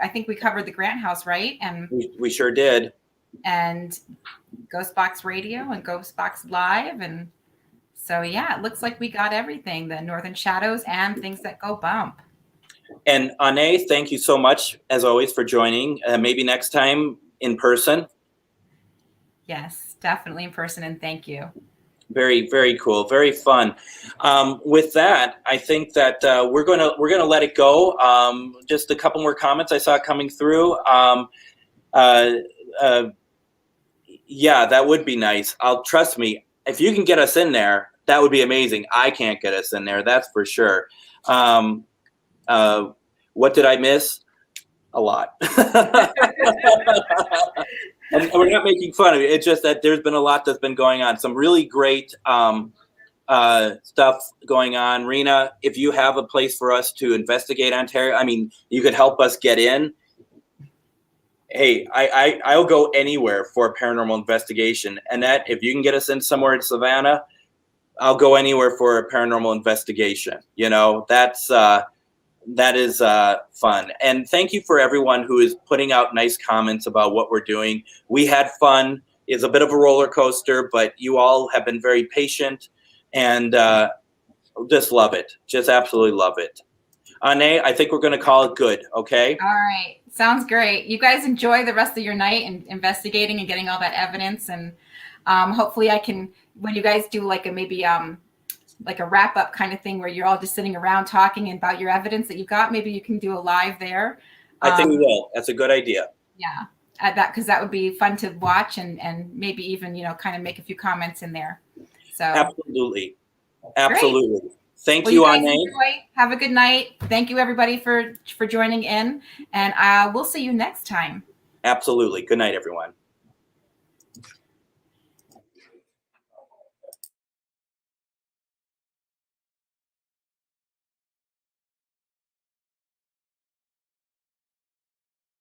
I think we covered the Grant House, right? And we sure did. And Ghost Box Radio and Ghost Box Live. And so yeah, it looks like we got everything, the Northern Shadows and Things That Go Bump. And Onae, thank you so much, as always, for joining. Maybe next time in person. Yes, definitely in person, and thank you. Very, very cool. Very fun. With that, I think that we're gonna let it go. Just a couple more comments I saw coming through. Yeah, that would be nice. Trust me, if you can get us in there, that would be amazing. I can't get us in there, that's for sure. What did I miss? A lot. And we're not making fun of it. It's just that there's been a lot that's been going on. Some really great stuff going on. Rena, if you have a place for us to investigate Ontario, you could help us get in. Hey, I'll go anywhere for a paranormal investigation. And that, if you can get us in somewhere in Savannah, I'll go anywhere for a paranormal investigation. That is fun. And thank you for everyone who is putting out nice comments about what we're doing. We had fun. It's a bit of a roller coaster, but you all have been very patient and just love it. Just absolutely love it. Onae, I think we're going to call it good, okay? All right. Sounds great. You guys enjoy the rest of your night and investigating and getting all that evidence. And hopefully I can, when you guys do like a wrap up kind of thing where you're all just sitting around talking about your evidence that you got, maybe you can do a live there. I think we will. That's a good idea. Yeah. that, because that would be fun to watch and maybe even, kind of make a few comments in there. So Absolutely. Absolutely. Great. Thank Well, you, guys Onae. enjoy. Have a good night. Thank you, everybody, for joining in, and we'll see you next time. Absolutely. Good night, everyone.